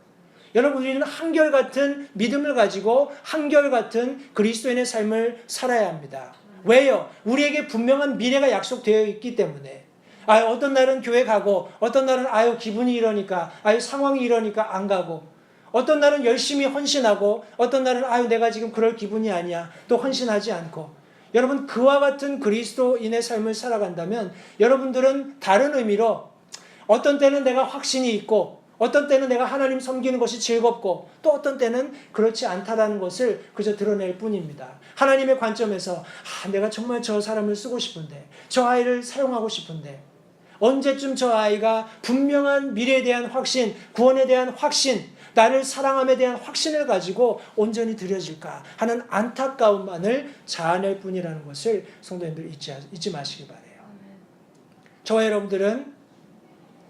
[SPEAKER 1] 여러분, 우리는 한결같은 믿음을 가지고 한결같은 그리스도인의 삶을 살아야 합니다. 왜요? 우리에게 분명한 미래가 약속되어 있기 때문에. 어떤 날은 교회 가고, 어떤 날은 기분이 이러니까, 상황이 이러니까 안 가고, 어떤 날은 열심히 헌신하고, 어떤 날은 내가 지금 그럴 기분이 아니야, 또 헌신하지 않고. 여러분, 그와 같은 그리스도인의 삶을 살아간다면 여러분들은 다른 의미로 어떤 때는 내가 확신이 있고 어떤 때는 내가 하나님 섬기는 것이 즐겁고 또 어떤 때는 그렇지 않다라는 것을 그저 드러낼 뿐입니다. 하나님의 관점에서 내가 정말 저 사람을 쓰고 싶은데 저 아이를 사용하고 싶은데 언제쯤 저 아이가 분명한 미래에 대한 확신, 구원에 대한 확신, 나를 사랑함에 대한 확신을 가지고 온전히 드려질까 하는 안타까움만을 자아낼 뿐이라는 것을 성도님들 잊지 마시기 바라요. 저와 여러분들은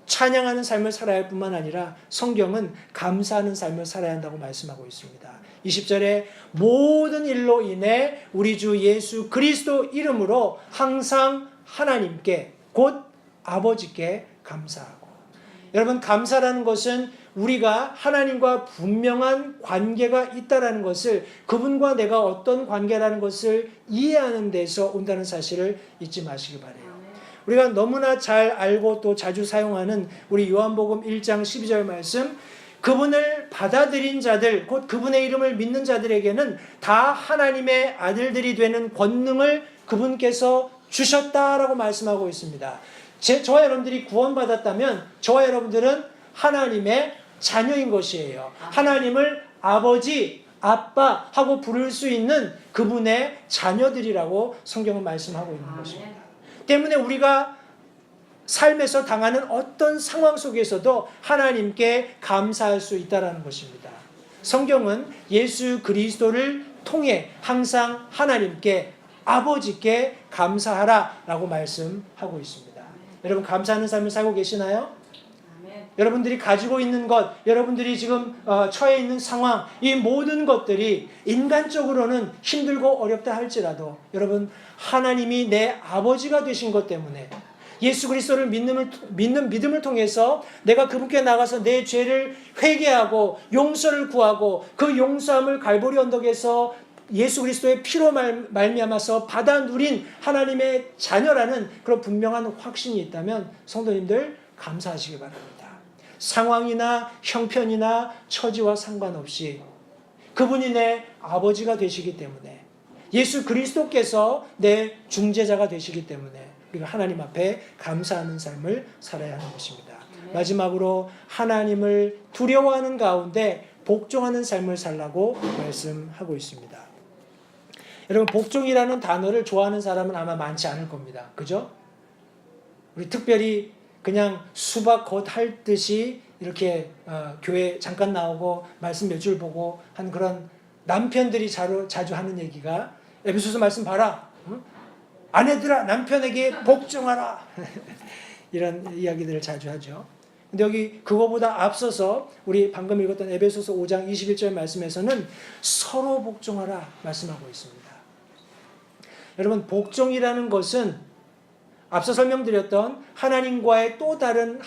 [SPEAKER 1] 찬양하는 삶을 살아야 할 뿐만 아니라 성경은 감사하는 삶을 살아야 한다고 말씀하고 있습니다. 20절에 모든 일로 인해 우리 주 예수 그리스도 이름으로 항상 하나님께 곧 아버지께 감사하고. 여러분, 감사라는 것은 우리가 하나님과 분명한 관계가 있다는 것을, 그분과 내가 어떤 관계라는 것을 이해하는 데서 온다는 사실을 잊지 마시기 바라요. 우리가 너무나 잘 알고 또 자주 사용하는 우리 요한복음 1장 12절 말씀, 그분을 받아들인 자들, 곧 그분의 이름을 믿는 자들에게는 다 하나님의 아들들이 되는 권능을 그분께서 주셨다라고 말씀하고 있습니다. 저와 여러분들이 구원받았다면 저와 여러분들은 하나님의 자녀인 것이에요. 하나님을 아버지, 아빠 하고 부를 수 있는 그분의 자녀들이라고 성경은 말씀하고 있는 것입니다. 때문에 우리가 삶에서 당하는 어떤 상황 속에서도 하나님께 감사할 수 있다는 것입니다. 성경은 예수 그리스도를 통해 항상 하나님께 아버지께 감사하라라고 말씀하고 있습니다. 여러분, 감사하는 삶을 살고 계시나요? 여러분들이 가지고 있는 것, 여러분들이 지금 처해 있는 상황, 이 모든 것들이 인간적으로는 힘들고 어렵다 할지라도 여러분, 하나님이 내 아버지가 되신 것 때문에 예수 그리스도를 믿는 믿음을 통해서 내가 그분께 나가서 내 죄를 회개하고 용서를 구하고 그 용서함을 갈보리 언덕에서 예수 그리스도의 피로 말미암아서 받아 누린 하나님의 자녀라는 그런 분명한 확신이 있다면 성도님들 감사하시기 바랍니다. 상황이나 형편이나 처지와 상관없이 그분이 내 아버지가 되시기 때문에, 예수 그리스도께서 내 중재자가 되시기 때문에 우리가 하나님 앞에 감사하는 삶을 살아야 하는 것입니다. 마지막으로 하나님을 두려워하는 가운데 복종하는 삶을 살라고 말씀하고 있습니다. 여러분, 복종이라는 단어를 좋아하는 사람은 아마 많지 않을 겁니다. 그죠? 우리 특별히 그냥 수박 곧 할 듯이 이렇게 교회 잠깐 나오고 말씀 몇 줄 보고 한 그런 남편들이 자주 하는 얘기가, 에베소서 말씀 봐라, 아내들아 남편에게 복종하라 이런 이야기들을 자주 하죠. 근데 여기 그거보다 앞서서 우리 방금 읽었던 에베소서 5장 21절 말씀에서는 서로 복종하라 말씀하고 있습니다. 여러분, 복종이라는 것은 앞서 설명드렸던 하나님과의 또 다른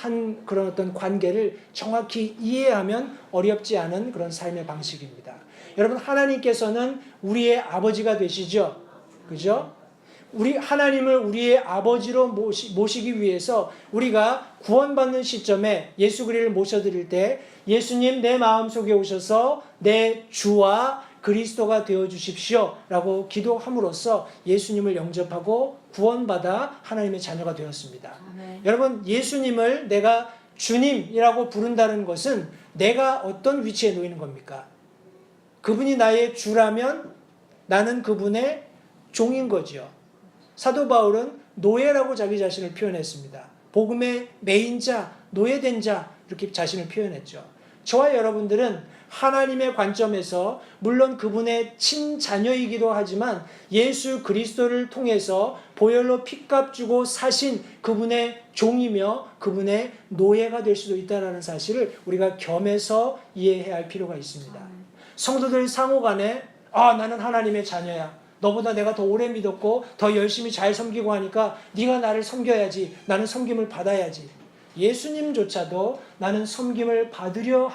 [SPEAKER 1] 그런 어떤 관계를 정확히 이해하면 어렵지 않은 그런 삶의 방식입니다. 여러분, 하나님께서는 우리의 아버지가 되시죠. 그죠? 하나님을 우리의 아버지로 모시기 위해서 우리가 구원받는 시점에 예수 그리스도를 모셔드릴 때 예수님 내 마음속에 오셔서 내 주와 그리스도가 되어주십시오 라고 기도함으로써 예수님을 영접하고 구원받아 하나님의 자녀가 되었습니다. 여러분, 예수님을 내가 주님이라고 부른다는 것은 내가 어떤 위치에 놓이는 겁니까? 그분이 나의 주라면 나는 그분의 종인 거지요. 사도 바울은 노예라고 자기 자신을 표현했습니다. 복음의 메인자, 노예된 자 이렇게 자신을 표현했죠. 저와 여러분들은 하나님의 관점에서 물론 그분의 친자녀이기도 하지만 예수 그리스도를 통해서 보혈로 피값 주고 사신 그분의 종이며 그분의 노예가 될 수도 있다는 사실을 우리가 겸해서 이해해야 할 필요가 있습니다. 성도들 상호간에 나는 하나님의 자녀야, 너보다 내가 더 오래 믿었고 더 열심히 잘 섬기고 하니까 네가 나를 섬겨야지, 나는 섬김을 받아야지. 예수님조차도 나는 섬김을 받으려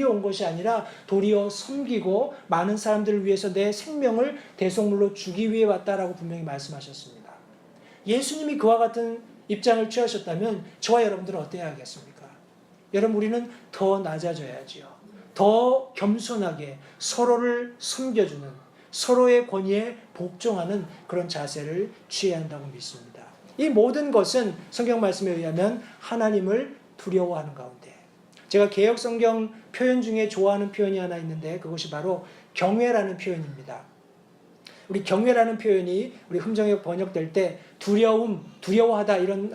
[SPEAKER 1] 온 것이 아니라 도리어 섬기고 많은 사람들을 위해서 내 생명을 대속물로 주기 위해 왔다라고 분명히 말씀하셨습니다. 예수님이 그와 같은 입장을 취하셨다면 저와 여러분들은 어때야 하겠습니까? 여러분, 우리는 더 낮아져야지요. 더 겸손하게 서로를 섬겨주는, 서로의 권위에 복종하는 그런 자세를 취해야 한다고 믿습니다. 이 모든 것은 성경 말씀에 의하면 하나님을 두려워하는 가운데. 제가 개역 성경 표현 중에 좋아하는 표현이 하나 있는데 그것이 바로 경외라는 표현입니다. 우리 경외라는 표현이 우리 흠정역 번역될 때 두려움, 두려워하다 이런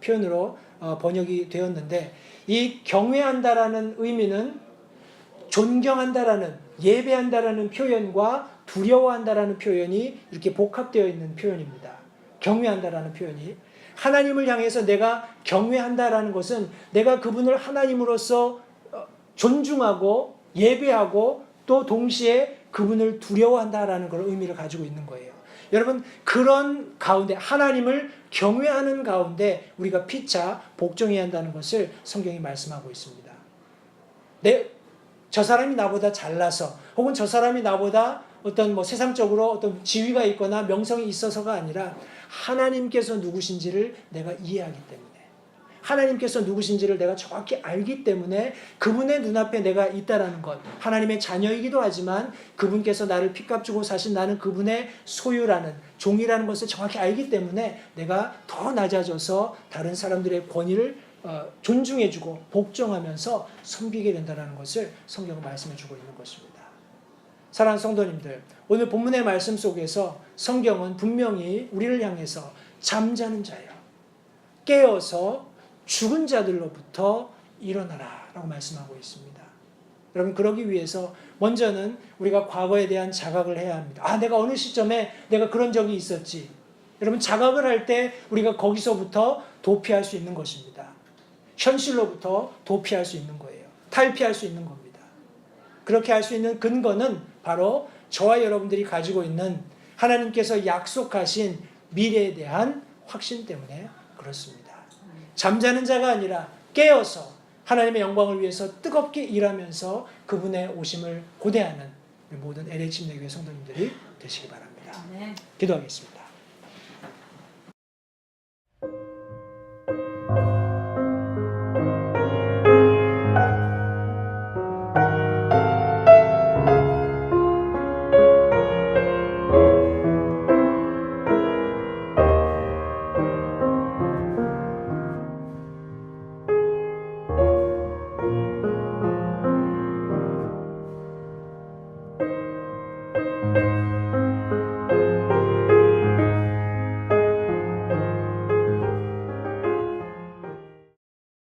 [SPEAKER 1] 표현으로 번역이 되었는데 이 경외한다라는 의미는 존경한다라는 예배한다라는 표현과 두려워한다라는 표현이 이렇게 복합되어 있는 표현입니다. 경외한다라는 표현이 하나님을 향해서 내가 경외한다라는 것은 내가 그분을 하나님으로서 존중하고 예배하고 또 동시에 그분을 두려워한다라는 그런 의미를 가지고 있는 거예요. 여러분 그런 가운데 하나님을 경외하는 가운데 우리가 피차 복종해야 한다는 것을 성경이 말씀하고 있습니다. 저 사람이 나보다 잘나서 혹은 저 사람이 나보다 어떤 세상적으로 어떤 지위가 있거나 명성이 있어서가 아니라 하나님께서 누구신지를 내가 이해하기 때문에 하나님께서 누구신지를 내가 정확히 알기 때문에 그분의 눈앞에 내가 있다라는 것, 하나님의 자녀이기도 하지만 그분께서 나를 핏값 주고 사신 나는 그분의 소유라는 종이라는 것을 정확히 알기 때문에 내가 더 낮아져서 다른 사람들의 권위를 존중해주고 복종하면서 섬기게 된다는 것을 성경은 말씀해주고 있는 것입니다. 사랑하는 성도님들, 오늘 본문의 말씀 속에서 성경은 분명히 우리를 향해서 잠자는 자여 깨어서 죽은 자들로부터 일어나라 라고 말씀하고 있습니다. 여러분 그러기 위해서 먼저는 우리가 과거에 대한 자각을 해야 합니다. 내가 어느 시점에 내가 그런 적이 있었지. 여러분 자각을 할 때 우리가 거기서부터 도피할 수 있는 것입니다. 현실로부터 도피할 수 있는 거예요. 탈피할 수 있는 겁니다. 그렇게 할 수 있는 근거는 바로 저와 여러분들이 가지고 있는 하나님께서 약속하신 미래에 대한 확신 때문에 그렇습니다. 잠자는 자가 아니라 깨어서 하나님의 영광을 위해서 뜨겁게 일하면서 그분의 오심을 고대하는 모든 LH 침례교회 성도님들이 되시기 바랍니다. 기도하겠습니다.